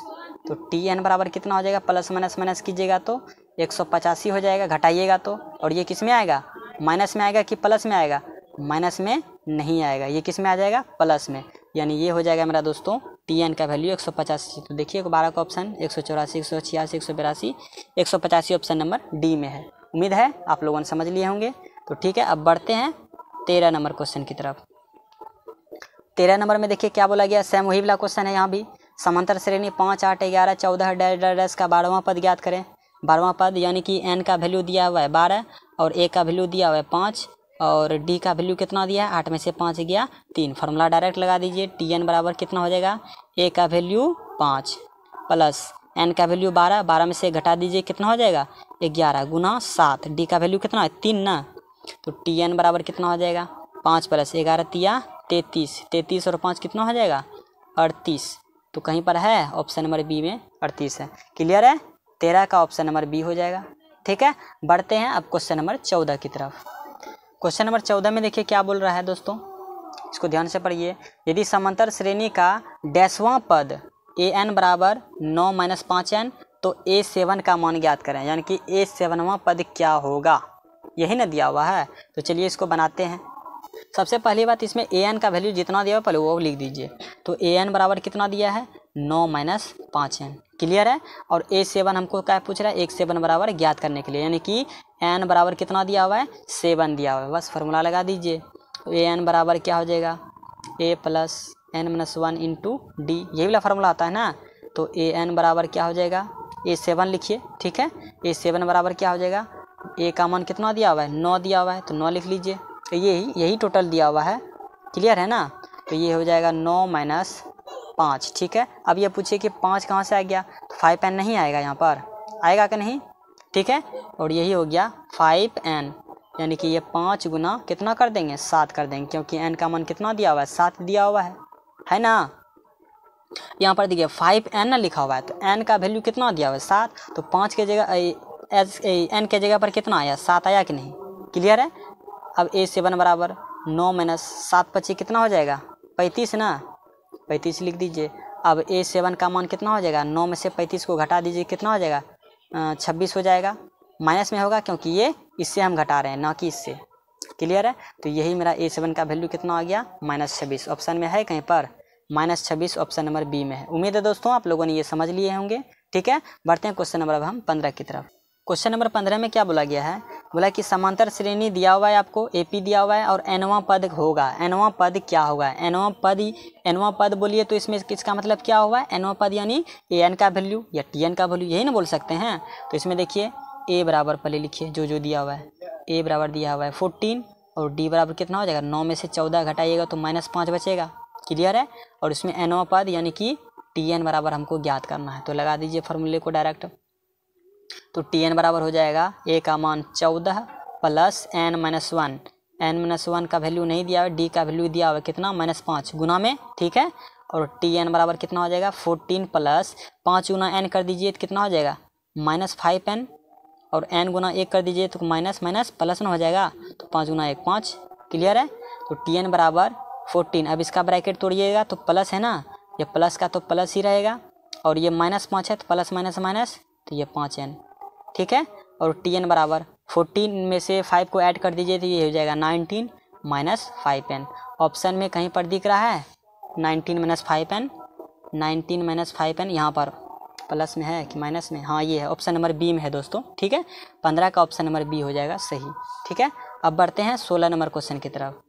तो tn बराबर कितना हो जाएगा, प्लस माइनस माइनस कीजिएगा तो 185 हो जाएगा, घटाइएगा तो, और ये किस में आएगा, माइनस में आएगा कि प्लस में आएगा, माइनस में नहीं आएगा, ये किस में आ जाएगा, प्लस में, यानी ये हो जाएगा मेरा दोस्तों tn का वैल्यू 185। तो देखिए 12 का ऑप्शन 184, 186, 182, 185 ऑप्शन नंबर डी में है। उम्मीद है आप लोगों ने समझ लिए होंगे। तो ठीक है, अब बढ़ते हैं 13 नंबर क्वेश्चन की तरफ। 13 नंबर में देखिए क्या बोला गया, सेम वही वाला क्वेश्चन है। यहाँ भी समांतर श्रेणी 5, 8, 11, 14 डैश का 12वां पद ज्ञात करें। 12वां पद यानी कि n का वैल्यू दिया हुआ है 12 और a का वैल्यू दिया हुआ है 5 और d का वैल्यू कितना दिया है, 8 में से 5 गया 3। फार्मूला डायरेक्ट लगा दीजिए, tn बराबर कितना हो जाएगा, a का वैल्यू 5 प्लस n का वैल्यू 12, 12 में से घटा दीजिए कितना हो जाएगा 11 गुना 7, d का वैल्यू कितना है 3 ना, तो tn बराबर कितना हो जाएगा 5 प्लस 11 तिया 33, 33 और 5 कितना हो जाएगा 38। तो कहीं पर है ऑप्शन नंबर बी में 38 है। क्लियर है, 13 का ऑप्शन नंबर बी हो जाएगा। ठीक है, बढ़ते हैं अब क्वेश्चन नंबर 14 की तरफ। क्वेश्चन नंबर 14 में देखिए क्या बोल रहा है दोस्तों, इसको ध्यान से पढ़िए। यदि समांतर श्रेणी का डैशवां पद an बराबर 9 - 5n तो a7 का मान ज्ञात करें, यानी कि a7वां पद क्या होगा, यही ना दिया हुआ है। तो चलिए इसको बनाते हैं। सबसे पहली बात, इसमें an का वैल्यू जितना दिया हुआ पहले वो लिख दीजिए। तो an बराबर कितना दिया है 9 - 5n। क्लियर है, और a7 हमको क्या पूछ रहा है, 1 7 बराबर ज्ञात करने के लिए, यानी कि n बराबर कितना दिया हुआ है 7 दिया हुआ है। बस फार्मूला लगा दीजिए। तो an बराबर क्या हो जाएगा, a plus n-1 into D, यही वाला फार्मूला आता है ना। तो an बराबर क्या हो जाएगा, a7 लिखिए। ठीक है, a7 बराबर क्या हो जाएगा, a का मान कितना दिया हुआ है 9 दिया हुआ है, तो 9 लिख लीजिए। तो यही टोटल दिया हुआ है। क्लियर है ना, तो ये हो जाएगा 9 - 5। ठीक है, अब ये पूछिए कि 5 कहाँ से आ गया, तो 5n नहीं आएगा, यहाँ पर आएगा कि नहीं। ठीक है, और यही हो गया 5n, यानी कि ये 5 गुना कितना कर देंगे 7 कर देंगे, क्योंकि n का मान कितना दिया हुआ है 7 दिया हुआ है ना। यहाँ पर देखिए 5n ना लिखा हुआ है, तो n का वैल्यू कितना दिया हुआ है 7, तो 5 के जगह n के जगह पर कितना आया 7 आया कि नहीं। क्लियर है, अब a7 बराबर 9 - 7 25 कितना हो जाएगा 35 ना, 35 लिख दीजिए। अब a7 का मान कितना हो जाएगा, 9 में से 35 को घटा दीजिए कितना हो जाएगा 26 हो जाएगा। माइनस में होगा क्योंकि ये इससे हम घटा रहे हैं ना कि इससे। क्लियर है, तो यही मेरा a7 का वैल्यू कितना आ गया -26। ऑप्शन में है कहीं पर -26, ऑप्शन नंबर बी में है। उम्मीद है दोस्तों आप लोगों ने ये समझ लिए होंगे। ठीक है, बढ़ते हैं क्वेश्चन नंबर अब हम 15 की तरफ। क्वेश्चन नंबर 15 में क्या बोला गया है, बोला कि समांतर श्रेणी दिया हुआ है आपको, AP दिया हुआ है और nवां पद होगा। nवां पद क्या होगा, nवां पद बोलिए तो इसमें किसका मतलब क्या हुआ, nवां पद यानी an का वैल्यू या tn का वैल्यू, यही ना बोल सकते हैं। तो इसमें देखिए a बराबर पहले लिखिए जो दिया हुआ है, a बराबर दिया हुआ है 14 और d बराबर कितना हो जाएगा 9 में से 14 घटाइएगा तो -5 बचेगा। क्लियर है, और इसमें nवां पद यानी कि tn बराबर हमको ज्ञात करना है, तो लगा दीजिए फॉर्मूले को डायरेक्ट। तो tn बराबर हो जाएगा a का मान 14 प्लस n-1, n-1 का वैल्यू नहीं दिया हुआ, d का वैल्यू दिया हुआ कितना -5 गुना में। ठीक है, और tn बराबर कितना हो जाएगा 14 प्लस 5 गुना n कर दीजिए तो कितना हो जाएगा -5n, और n गुना 1 कर दीजिए तो माइनस प्लस न हो जाएगा, तो 5 गुना 1 5। क्लियर है, तो tn बराबर 14। अब इसका ब्रैकेट तोड़िएगा तो प्लस है ना, ये प्लस का तो प्लस ही रहेगा, और ये -5 है तो प्लस माइनस तो ये 5n। ठीक है, और tn बराबर 14 में से 5 को ऐड कर दीजिए तो ये हो जाएगा 19 - 5n। ऑप्शन में कहीं पर दिख रहा है 19 - 5n, 19 - 5n, यहाँ पर प्लस में है कि माइनस में, हाँ ये है ऑप्शन नंबर बी में है दोस्तों। ठीक है, 15 का ऑप्शन नंबर बी हो जाएगा सही। ठीक है, अब बढ़ते हैं 16 नंबर क्वेश्चन की तरफ।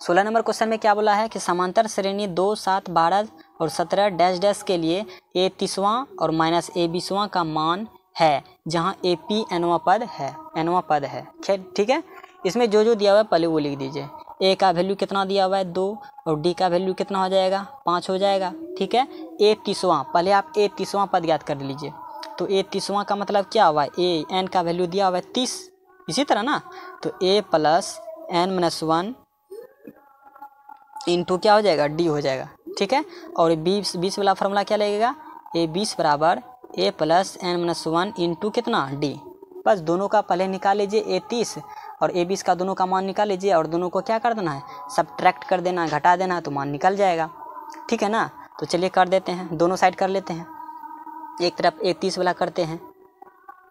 16 नंबर क्वेश्चन में क्या बोला है कि समांतर श्रेणी 2, 7, 12 और 17 डैश के लिए a 30वां और -a 20वां का मान है, जहां AP nवां पद है। खैर ठीक है, इसमें जो दिया हुआ है पहले वो लिख दीजिए। ए का वैल्यू कितना दिया हुआ है 2 और डी का वैल्यू कितना हो जाएगा 5 हो जाएगा। ठीक है, ए 30वां, पहले आप ए 30वां पद याद कर लीजिए। तो ए 30वां का मतलब क्या हुआ, ए एन का वैल्यू दिया हुआ है 30, इसी तरह ना। तो ए प्लस एन माइनस 1 इंटू क्या हो जाएगा डी हो जाएगा। ठीक है, और 20 वाला फॉर्मूला क्या लगेगा, ए 20 बराबर ए प्लस एन माइनस 1 इंटू कितना डी। बस दोनों का पहले निकाल लीजिए, ए 30 और ए 20 का दोनों का मान निकाल लीजिए और दोनों को क्या कर देना है, सब्ट्रैक्ट कर देना, घटा देना, तो मान निकल जाएगा। ठीक है ना, तो चलिए कर देते हैं, दोनों साइड कर लेते हैं। एक तरफ ए 30 वाला करते हैं।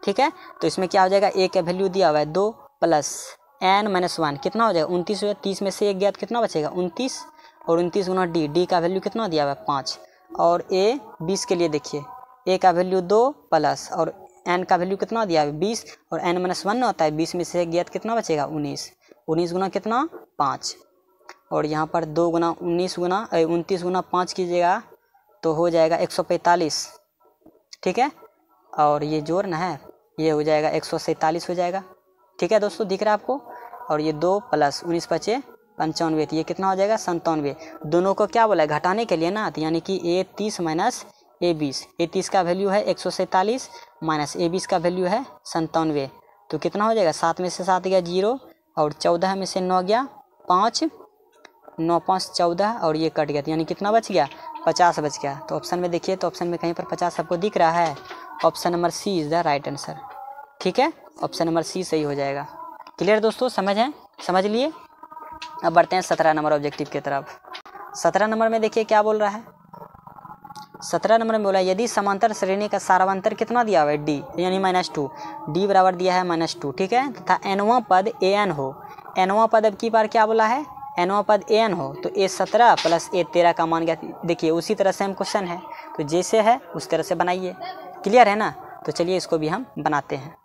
ठीक है, तो इसमें क्या हो जाएगा, ए का वैल्यू दिया हुआ है 2 प्लस एन माइनस 1 कितना हो जाएगा 29 हो जाएगा। 30 में से एक गया तो कितना बचेगा 29 और 29 गुना डी, डी का वैल्यू कितना दिया हुआ है 5 और ए 20 के लिए देखिए ए का वैल्यू 2 प्लस और एन का वैल्यू कितना दिया है 20 और एन माइनस 1 होता है 20 में से एक गया तो कितना बचेगा 19, 19 गुना कितना 5 और यहाँ पर 2 गुना 19 गुना 29 गुना 5 कीजिएगा तो हो जाएगा 145। ठीक है, और ये जोड़ना है, ये हो जाएगा 147 हो जाएगा। ठीक है दोस्तों, दिख रहा है आपको। और ये 2 प्लस 19 बचे 95, तो ये कितना हो जाएगा 97। दोनों को क्या बोला है घटाने के लिए ना, तो यानी कि ए 30 माइनस ए 20, ए 30 का वैल्यू है 147 माइनस ए 20 का वैल्यू है 97, तो कितना हो जाएगा 7 में से 7 गया 0 और 14 में से 9 गया 5, 9 5 14 और ये कट गया, तो यानी कितना बच गया 50 बच गया। तो ऑप्शन में देखिए, तो ऑप्शन में कहीं पर 50 आपको दिख रहा है, option number C is the right answer. ठीक है, ऑप्शन नंबर सी सही हो जाएगा। क्लियर दोस्तों, समझ लिए। अब बढ़ते हैं 17 नंबर ऑब्जेक्टिव की तरफ। 17 नंबर में देखिए क्या बोल रहा है, 17 नंबर में बोला यदि समांतर श्रेणी का सारांतर कितना दिया हुआ है डी यानी -2, डी बराबर दिया है -2। ठीक है, तथा एनवां पद ए एन हो, एनवां पद अब की बार क्या बोला है, एनवां पद ए एन हो, तो ए 17 प्लस ए 13 का मान गया। देखिए उसी तरह सेम क्वेश्चन है, तो जैसे है उस तरह से बनाइए। क्लियर है ना, तो चलिए इसको भी हम बनाते हैं।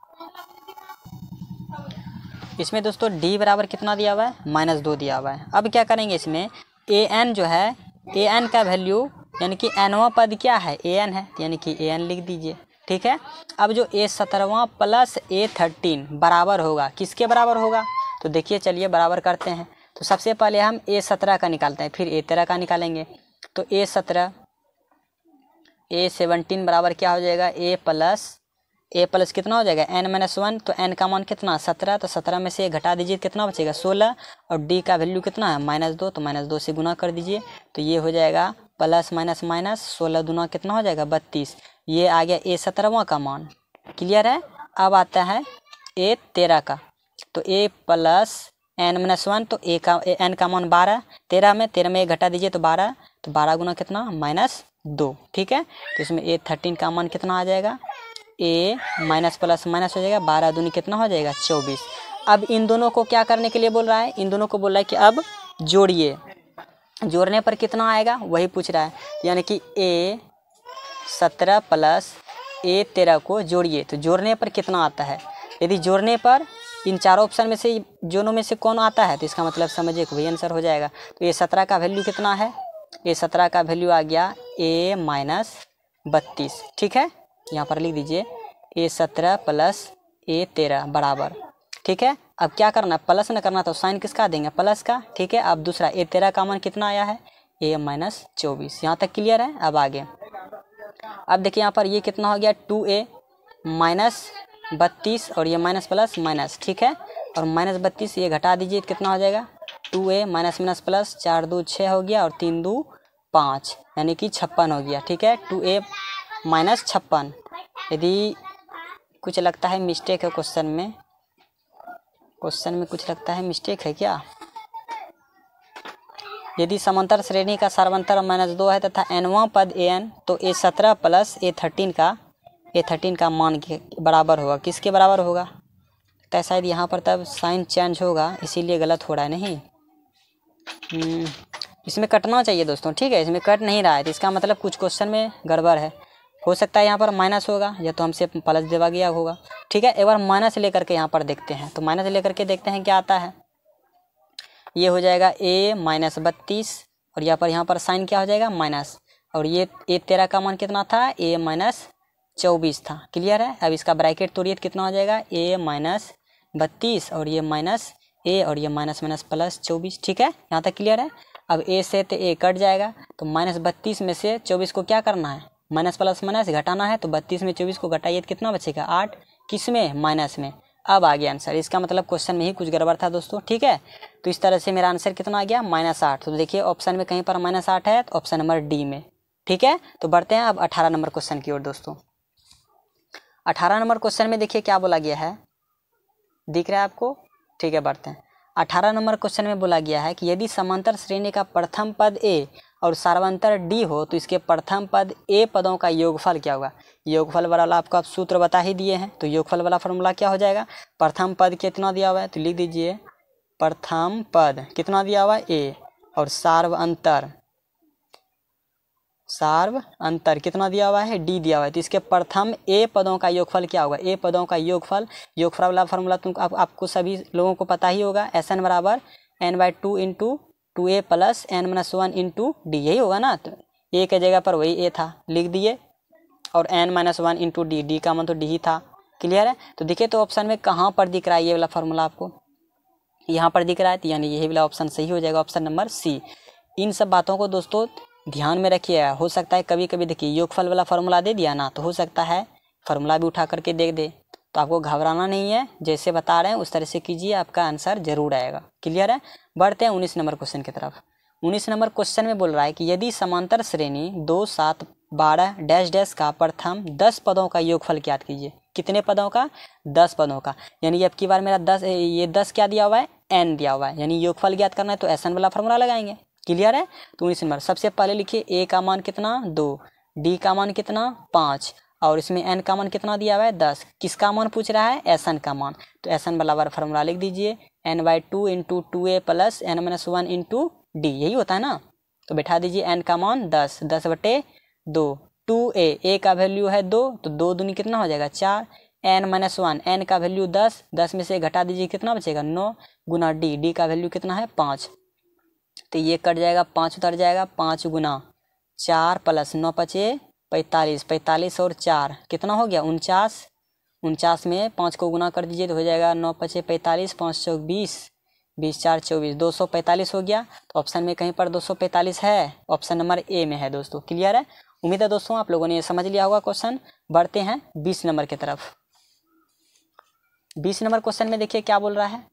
इसमें दोस्तों डी बराबर कितना दिया हुआ है -2 दिया हुआ है। अब क्या करेंगे, इसमें ए एन जो है, ए एन का वैल्यू यानी कि एनवां पद क्या है ए एन है, यानी कि ए एन लिख दीजिए। ठीक है, अब जो ए 17वां प्लस ए 13 बराबर होगा, किसके बराबर होगा, तो देखिए चलिए बराबर करते हैं। तो सबसे पहले हम ए 17 का निकालते हैं, फिर ए 13 का निकालेंगे। तो ए 17 ए 17 बराबर क्या हो जाएगा, ए प्लस कितना हो जाएगा एन माइनस 1, तो एन का मान कितना 17, तो 17 में से एक घटा दीजिए कितना बचेगा 16 और डी का वैल्यू कितना है -2, तो -2 से गुना कर दीजिए, तो ये हो जाएगा प्लस माइनस माइनस 16 दूना कितना हो जाएगा 32, ये आ गया ए 17वां का मान। क्लियर है। अब आता है ए 13 का, तो ए प्लस एन माइनस 1, तो ए का एन का मान 12, 13 में एक घटा दीजिए तो 12, तो 12 गुना कितना -2। ठीक है, तो इसमें ए 13 का मान कितना आ जाएगा, ए माइनस प्लस माइनस हो जाएगा, 12 दूनी कितना हो जाएगा 24। अब इन दोनों को क्या करने के लिए बोल रहा है, इन दोनों को बोल रहा है कि अब जोड़िए, जोड़ने पर कितना आएगा वही पूछ रहा है, यानी कि ए 17 प्लस ए 13 को जोड़िए, तो जोड़ने पर कितना आता है। यदि जोड़ने पर इन चारों ऑप्शन में से दोनों में से कौन आता है, तो इसका मतलब समझिए वही आंसर हो जाएगा। तो ये 17 का वैल्यू कितना है, ये 17 का वैल्यू आ गया ए -32। ठीक है, यहाँ पर लिख दीजिए ए 17 प्लस ए 13 बराबर। ठीक है, अब क्या करना, प्लस न करना तो साइन किसका देंगे प्लस का। ठीक है, अब दूसरा ए 13 का मान कितना आया है ए -24। यहाँ तक क्लियर है। अब आगे अब देखिए यहाँ पर ये कितना हो गया 2a -32 और ये माइनस प्लस माइनस। ठीक है, और -32 ये घटा दीजिए कितना हो जाएगा 2a माइनस माइनस प्लस 4 2 6 हो गया और 3 2 5 यानी कि 56 हो गया। ठीक है, 2a -56। यदि कुछ लगता है मिस्टेक है क्वेश्चन में कुछ लगता है मिस्टेक है क्या, यदि समांतर श्रेणी का सारांतर -2 है तथा एनवां पद ए एन, तो ए 17 प्लस ए 13 का मान के बराबर होगा, किसके बराबर होगा, तो शायद यहाँ पर तब साइन चेंज होगा इसीलिए गलत हो रहा है। नहीं इसमें कटना चाहिए दोस्तों। ठीक है, इसमें कट नहीं रहा है, तो इसका मतलब कुछ क्वेश्चन में गड़बड़ है, हो सकता है यहाँ पर माइनस होगा या तो हमसे प्लस देवा गया होगा। ठीक है, एक बार माइनस लेकर के यहाँ पर देखते हैं, तो माइनस लेकर के देखते हैं क्या आता है। ये हो जाएगा ए -32 और यहाँ पर साइन क्या हो जाएगा माइनस, और ये ए 13 का मान कितना था ए -24 था। क्लियर है। अब इसका ब्रैकेट तोड़िए कितना हो जाएगा ए -32 और ये ए और ये माइनस माइनस प्लस 24, ठीक है, यहाँ तक क्लियर है। अब ए से तो ए कट जाएगा, तो -32 में से 24 को क्या करना है, माइनस प्लस माइनस घटाना है, तो 32 में 24 को घटाइए तो कितना बचेगा 8, किस में, माइनस में। अब आ गया आंसर, इसका मतलब क्वेश्चन में ही कुछ गड़बड़ था दोस्तों, ठीक है। तो इस तरह से मेरा आंसर कितना आ गया, -8। तो देखिए ऑप्शन में कहीं पर -8 है, तो ऑप्शन नंबर डी में, ठीक है। तो बढ़ते हैं अब 18 नंबर क्वेश्चन की ओर दोस्तों। 18 नंबर क्वेश्चन में देखिए क्या बोला गया है, दिख रहा है आपको, ठीक है। बढ़ते हैं 18 नंबर क्वेश्चन में बोला गया है कि यदि समांतर श्रेणी का प्रथम पद ए और सार्वंतर डी हो तो इसके प्रथम पद ए पदों का योगफल क्या होगा। योगफल वाला आपको आप सूत्र बता ही दिए हैं, तो योगफल वाला फॉर्मूला क्या हो जाएगा, प्रथम पद कितना दिया हुआ है, तो लिख दीजिए प्रथम पद कितना दिया हुआ है ए, और सार्व अंतर कितना दिया हुआ है, डी दिया हुआ है। तो इसके प्रथम ए पदों का योगफल क्या होगा, ए पदों का योगफल वाला फॉर्मूला आपको सभी लोगों को पता ही होगा, SN बराबर n/2 × 2a + n-1 × d, यही होगा ना। तो ए के जगह पर वही ए था, लिख दिए, और n-1 × d, डी का मान तो डी ही था, क्लियर है। तो देखिए तो ऑप्शन में कहाँ पर दिख रहा है ये वाला फॉर्मूला, आपको यहाँ पर दिख रहा है, तो यानी यही वाला ऑप्शन सही हो जाएगा, ऑप्शन नंबर सी। इन सब बातों को दोस्तों ध्यान में रखिएगा, हो सकता है कभी कभी देखिए योगफल वाला फॉर्मूला दे दिया ना, तो हो सकता है फॉर्मूला भी उठा करके देख दे, तो आपको घबराना नहीं है, जैसे बता रहे हैं उस तरह से कीजिए, आपका आंसर जरूर आएगा, क्लियर है। बढ़ते हैं 19 नंबर क्वेश्चन की तरफ। 19 नंबर क्वेश्चन में बोल रहा है कि यदि समांतर श्रेणी 2, 7, 12 डैश डैश का प्रथम 10 पदों का योगफल ज्ञात कीजिए। कितने पदों का, 10 पदों का, यानी अब की बार मेरा 10, ये 10 क्या दिया हुआ है, n दिया हुआ है, यानी योगफल ज्ञात करना है तो SN वाला फॉर्मूला लगाएंगे, क्लियर है। तो 19 नंबर सबसे पहले लिखिए ए का मान कितना 2, डी का मान कितना 5, और इसमें n का मान कितना दिया हुआ है 10। किसका मान पूछ रहा है, SN का मान, तो SN बराबर फॉर्मूला लिख दीजिए n/2 × 2a + n-1 × d, यही होता है ना। तो बैठा दीजिए n का मान 10, 10/2, 2a, a का वैल्यू है 2, तो 2 दूनी कितना हो जाएगा 4, n-1, n का वैल्यू 10, 10 में से घटा दीजिए कितना बचेगा 9, गुना d, d का वैल्यू कितना है 5, तो ये कट जाएगा, 5 उतर जाएगा, 5 गुना 4 + 9 = 45, 45 और 4 कितना हो गया 49, 49 में 5 को गुना कर दीजिए तो हो जाएगा 9 × 5 = 45, 5 × 20, 20 × 4 = 24, 245 हो गया। तो ऑप्शन में कहीं पर 245 है, ऑप्शन नंबर ए में है दोस्तों, क्लियर है। उम्मीद है दोस्तों आप लोगों ने ये समझ लिया होगा क्वेश्चन। बढ़ते हैं 20 नंबर की तरफ। 20 नंबर क्वेश्चन में देखिए क्या बोल रहा है,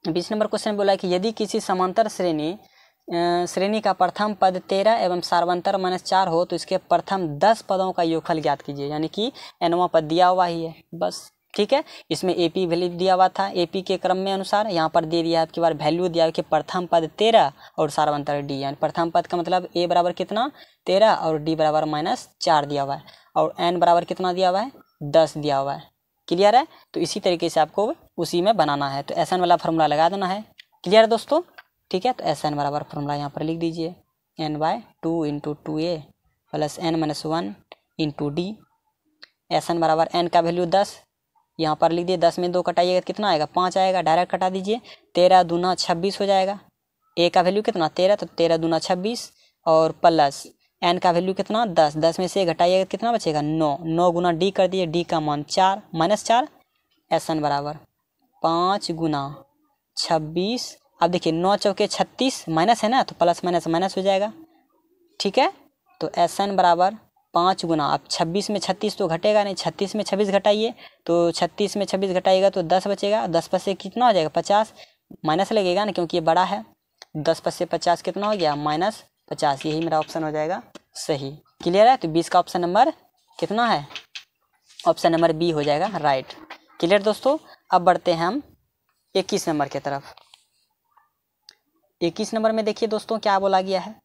20 नंबर क्वेश्चन में बोला है कि यदि किसी समांतर श्रेणी का प्रथम पद 13 एवं सार्वंतर -4 हो तो इसके प्रथम 10 पदों का योगफल ज्ञात कीजिए, यानी कि nवां पद दिया हुआ ही है बस, ठीक है। इसमें AP वैल्यू दिया हुआ था, AP के क्रम में अनुसार यहाँ पर दे दिया है आपकी बार वैल्यू दिया है कि प्रथम पद 13 और सार्वंतर D, यानी प्रथम पद का मतलब A बराबर कितना 13 और D बराबर -4 दिया हुआ है, और n बराबर कितना दिया हुआ है 10 दिया हुआ है, क्लियर है। तो इसी तरीके से आपको उसी में बनाना है, तो SN वाला फॉर्मूला लगा देना है, क्लियर है दोस्तों, ठीक है। तो SN बराबर फॉर्मूला यहाँ पर लिख दीजिए n/2 × 2a + n-1 × d, SN बराबर n का वैल्यू 10, यहाँ पर लिख दिए, 10 में 2 कटाइएगा कितना आएगा 5 आएगा, डायरेक्ट कटा दीजिए, 13 दूना 26 हो जाएगा, a का वैल्यू कितना 13, तो 13 दूना 26, और प्लस n का वैल्यू कितना 10, 10 में से घटाइएगा कितना बचेगा 9, 9 गुना d कर दिए, d का मान 4 -4, SN बराबर 5 गुना 26, अब देखिए 9 चौके 36, माइनस है ना, तो प्लस माइनस माइनस हो जाएगा, ठीक है। तो SN बराबर 5 गुना, अब 26 में 36 तो घटेगा नहीं, 36 में 26 घटाइए, तो 36 में 26 घटाइएगा तो 10 बचेगा, 10 पर से कितना हो जाएगा 50, माइनस लगेगा ना क्योंकि ये बड़ा है, 10 पर से 50 कितना हो गया -50, यही मेरा ऑप्शन हो जाएगा सही, क्लियर है। तो 20 का ऑप्शन नंबर कितना है, ऑप्शन नंबर बी हो जाएगा राइट, क्लियर दोस्तों। अब बढ़ते हैं हम 21 नंबर की तरफ। 21 नंबर में देखिए दोस्तों क्या बोला गया है,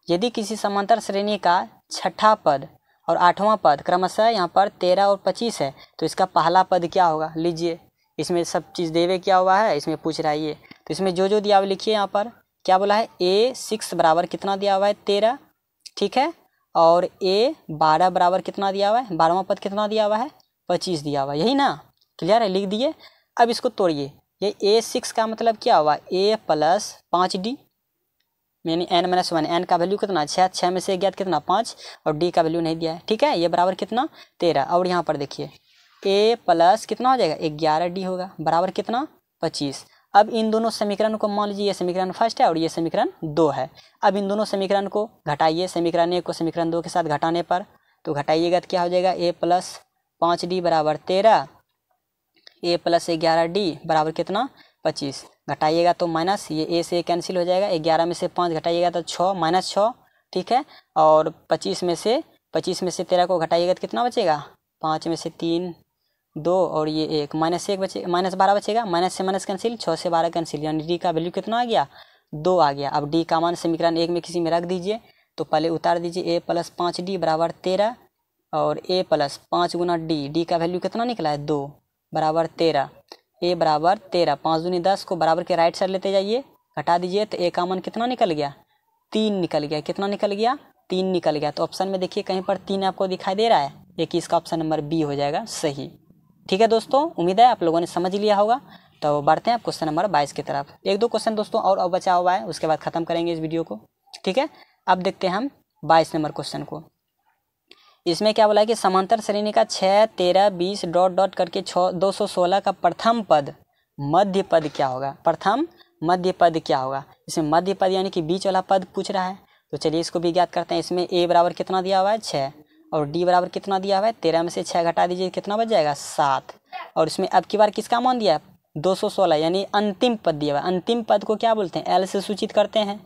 यदि किसी समांतर श्रेणी का छठा पद और 8वां पद क्रमशः यहाँ पर 13 और 25 है तो इसका पहला पद क्या होगा, लीजिए इसमें सब चीज़ देवे क्या हुआ है, इसमें पूछ रहा है ये, तो इसमें जो दिया हुआ लिखिए, यहाँ पर क्या बोला है A6 बराबर कितना दिया हुआ है 13, ठीक है, और A12 बराबर कितना दिया हुआ है, 12वां पद कितना दिया हुआ है 25 दिया हुआ है, यही ना, क्लियर है, लिख दिए। अब इसको तोड़िए, ये A6 का मतलब क्या हुआ A + 5D, यानी n-1, n का वैल्यू कितना 6, 6 में से ज्ञात कितना 5, और D का वैल्यू नहीं दिया है, ठीक है, ये बराबर कितना 13, और यहाँ पर देखिए A+ कितना हो जाएगा 11D होगा, बराबर कितना 25। अब इन दोनों समीकरण को मान लीजिए ये समीकरण फर्स्ट है और ये समीकरण 2 है। अब इन दोनों समीकरण को घटाइए, समीकरण 1 को समीकरण 2 के साथ घटाने पर तो घटाइएगा तो क्या हो जाएगा, a + 5d बराबर 13, a + 11d बराबर कितना 25। घटाइएगा तो माइनस, ये a से कैंसिल हो जाएगा, 11 में से 5 घटाइएगा तो 6 -6, ठीक है। और 25 में से 13 को घटाइएगा तो कितना बचेगा, 5 में से 3 2 और ये 1 -1 बचे, -12 बचेगा, माइनस से माइनस कैंसिल, 6 से 12 कैंसिल, यानी डी का वैल्यू कितना आ गया 2 आ गया। अब डी का मान समीकरण 1 में किसी में रख दीजिए, तो पहले उतार दीजिए a + 5d बराबर 13 और a + 5 गुना डी का वैल्यू कितना निकला है 2 बराबर 13, a बराबर 13, 5 दूनी 10 को बराबर के राइट साइड लेते जाइए, घटा दीजिए तो a का मान कितना निकल गया 3 निकल गया। कितना निकल गया 3 निकल गया। तो ऑप्शन में देखिए कहीं पर 3 आपको दिखाई दे रहा है, एक इसका ऑप्शन नंबर बी हो जाएगा सही। ठीक है दोस्तों, उम्मीद है आप लोगों ने समझ लिया होगा। तो बढ़ते हैं आप क्वेश्चन नंबर 22 की तरफ। 1-2 क्वेश्चन दोस्तों और बचा हुआ है, उसके बाद खत्म करेंगे इस वीडियो को, ठीक है। अब देखते हैं हम 22 नंबर क्वेश्चन को। इसमें क्या बोला है कि समांतर श्रेणी का 6, 13, 20 डॉट करके 216 का प्रथम पद मध्य पद क्या होगा, प्रथम मध्य पद क्या होगा। इसमें मध्य पद यानी कि बीच वाला पद पूछ रहा है, तो चलिए इसको भी ज्ञात करते हैं। इसमें a बराबर कितना दिया हुआ है 6 और d बराबर कितना दिया हुआ है 13 में से 6 घटा दीजिए कितना बच जाएगा 7। और इसमें अब की बार किसका मान दिया है 216, यानी अंतिम पद दिया हुआ है। अंतिम पद को क्या बोलते हैं, l से सूचित करते हैं,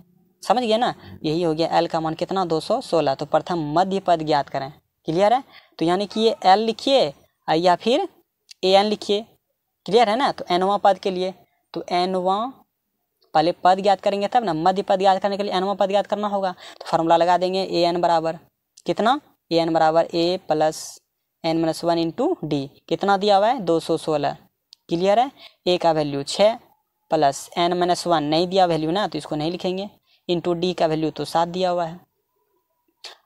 समझ गए ना। यही हो गया l का मान कितना 216। तो प्रथम मध्य पद ज्ञात करें, क्लियर है। तो यानी कि ये l लिखिए या फिर an लिखिए, क्लियर है ना। तो nवां पद के लिए तो nवां पहले पद ज्ञात करेंगे तब ना, मध्य पद ज्ञात करने के लिए nवां पद ज्ञात करना होगा। तो फार्मूला लगा देंगे an बराबर कितना, an बराबर a + n-1 इंटू डी, कितना दिया हुआ है 216, क्लियर है। a का वैल्यू 6 + n-1 नहीं दिया वैल्यू ना, तो इसको नहीं लिखेंगे, इंटू डी का वैल्यू तो 7 दिया हुआ है।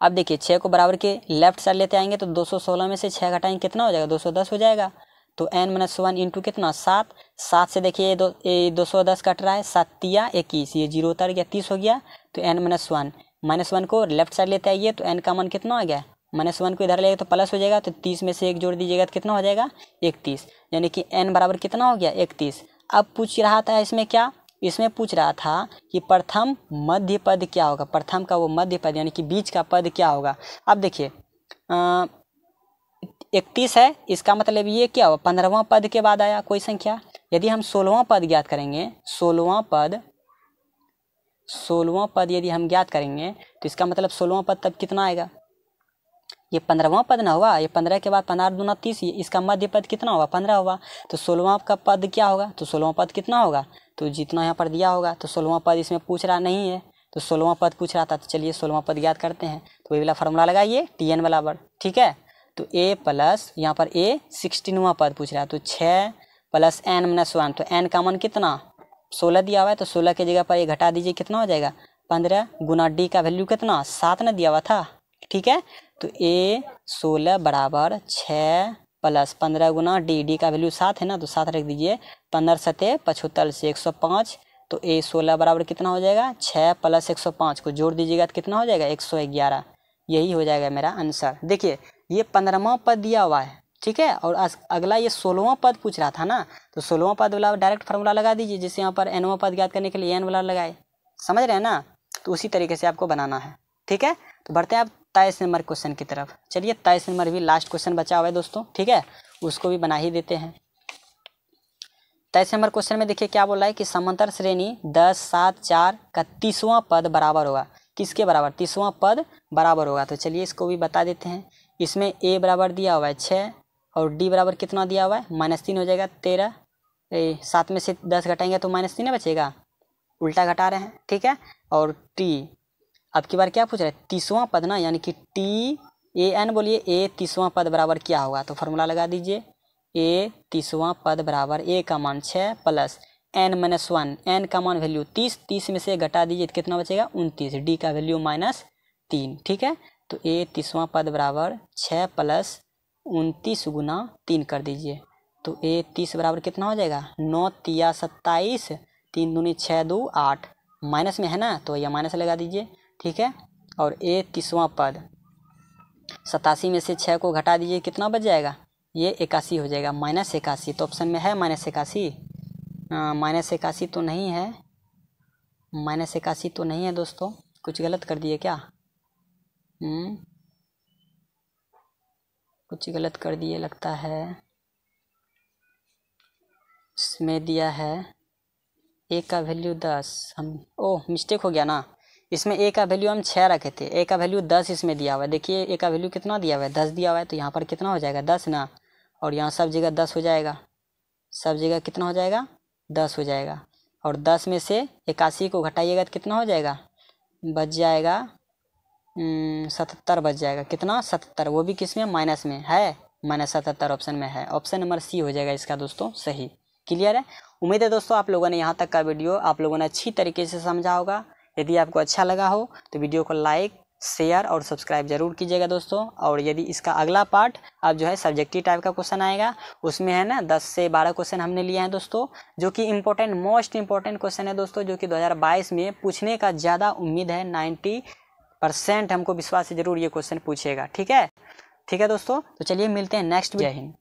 अब देखिए 6 को बराबर के लेफ्ट साइड लेते आएंगे तो 216 में से 6 घटाएंगे कितना हो जाएगा 210 हो जाएगा। तो n-1 इंटू कितना 7, 7 से देखिए 210 कट रहा है, 7 × 21, ये 0 उतर गया 30 हो गया। तो n-1 -1 को लेफ्ट साइड लेते आइए तो n का मान कितना हो गया, -1 को इधर लेगा तो प्लस हो जाएगा, तो 30 में से 1 जोड़ दीजिएगा तो कितना हो जाएगा 31, यानी कि n बराबर कितना हो गया 31। अब पूछ रहा था इसमें क्या, इसमें पूछ रहा था कि प्रथम मध्य पद क्या होगा, प्रथम का वो मध्य पद यानी कि बीच का पद क्या होगा। अब देखिए 31 है, इसका मतलब ये क्या हुआ 15वां पद के बाद आया कोई संख्या। यदि हम 16वां पद ज्ञात करेंगे, 16वां पद यदि हम ज्ञात करेंगे तो इसका मतलब 16वां पद तब कितना आएगा, ये 15वां पद ना हुआ, ये 15 के बाद 15 दूना 30, इसका मध्य पद कितना होगा 15 होगा। तो 16वां का पद क्या होगा, तो 16वां पद कितना होगा, तो जितना यहाँ पर दिया होगा। तो 16वां पद इसमें पूछ रहा नहीं है, तो 16वां पद पूछ रहा था, तो चलिए 16वां पद ज्ञात करते हैं। तो वही वाला फार्मूला लगाइए tn बराबर, ठीक है। तो a + यहाँ पर a 16वां पद पूछ रहा है, तो 6 + n-1, तो n का मान कितना 16 दिया हुआ है, तो 16 की जगह पर ये घटा दीजिए कितना हो जाएगा 15 गुना डी का वैल्यू कितना 7 ना दिया हुआ था, ठीक है। तो a 16 बराबर 6 + 15 गुना डी का वैल्यू 7 है ना, तो 7 रख दीजिए, 15 7 75 से 105, तो a 16 बराबर कितना हो जाएगा 6 + 105 को जोड़ दीजिएगा तो कितना हो जाएगा 111, यही हो जाएगा मेरा आंसर। देखिए ये 15वां पद दिया हुआ है, ठीक है, और अगला ये 16वां पद पूछ रहा था ना, तो 16वां पद वाला डायरेक्ट फार्मूला लगा दीजिए, जैसे यहाँ पर nवां पद ज्ञात करने के लिए n वाला लगाए, समझ रहे हैं ना। तो उसी तरीके से आपको बनाना है, ठीक है। तो बढ़ते हैं आप 23 नंबर क्वेश्चन की तरफ। चलिए 23 नंबर भी लास्ट क्वेश्चन बचा हुआ है दोस्तों, ठीक है, उसको भी बना ही देते हैं। 23 नंबर क्वेश्चन में देखिए क्या बोल रहा है कि समांतर श्रेणी 10, 7, 4 का 30वां पद बराबर होगा, किसके बराबर 30वां पद बराबर होगा। तो चलिए इसको भी बता देते हैं। इसमें a बराबर दिया हुआ है 6 और d बराबर कितना दिया हुआ है -3 हो जाएगा 13, 7 में से 10 घटाएंगे तो -3 बचेगा, उल्टा घटा रहे हैं, ठीक है। और t अब की बार क्या पूछ रहा है 30वां पद ना, यानी कि tan बोलिए a 30वां पद बराबर क्या होगा। तो फार्मूला लगा दीजिए, a 30वां पद बराबर a का मान 6 + n-1, n का मान वैल्यू 30, 30 में से घटा दीजिए तो कितना बचेगा 29, d का वैल्यू -3, ठीक है। तो a 30वां पद बराबर 6 + 29 गुना 3 कर दीजिए, तो a 30 बराबर कितना हो जाएगा 9 × 27, 3 दूनी 6 2 8, माइनस में है ना तो यह माइनस लगा दीजिए, ठीक है। और a 30वां पद 87 में से 6 को घटा दीजिए कितना बच जाएगा, ये 81 हो जाएगा, -81। तो ऑप्शन में है -81, -81 तो नहीं है, -81 तो नहीं है दोस्तों, कुछ गलत कर दिए क्या? कुछ गलत कर दिए लगता है। इसमें दिया है ए का वैल्यू 10, मिस्टेक हो गया ना। इसमें ए का वैल्यू हम 6 रखे थे, ए का वैल्यू 10 इसमें दिया हुआ है। देखिए ए का वैल्यू कितना दिया हुआ है, 10 दिया हुआ है, तो यहाँ पर कितना हो जाएगा 10 ना, और यहाँ सब जगह 10 हो जाएगा, सब जगह कितना हो जाएगा 10 हो जाएगा। और 10 में से 81 को घटाइएगा तो कितना हो जाएगा, बच जाएगा 77 बच जाएगा। कितना 77, वो भी किस में, माइनस में है, -77 ऑप्शन में है। ऑप्शन नंबर सी हो जाएगा इसका दोस्तों सही। क्लियर है? उम्मीद है दोस्तों आप लोगों ने यहाँ तक का वीडियो आप लोगों ने अच्छी तरीके से समझा होगा। यदि आपको अच्छा लगा हो तो वीडियो को लाइक, शेयर और सब्सक्राइब जरूर कीजिएगा दोस्तों। और यदि इसका अगला पार्ट अब जो है सब्जेक्टिव टाइप का क्वेश्चन आएगा, उसमें है ना 10 से 12 क्वेश्चन हमने लिए हैं दोस्तों, जो कि इम्पोर्टेंट, मोस्ट इम्पोर्टेंट क्वेश्चन है दोस्तों, जो कि 2022 में पूछने का ज़्यादा उम्मीद है। 90% हमको विश्वास है जरूर ये क्वेश्चन पूछेगा। ठीक है दोस्तों, तो चलिए मिलते हैं नेक्स्ट। जय हिंद।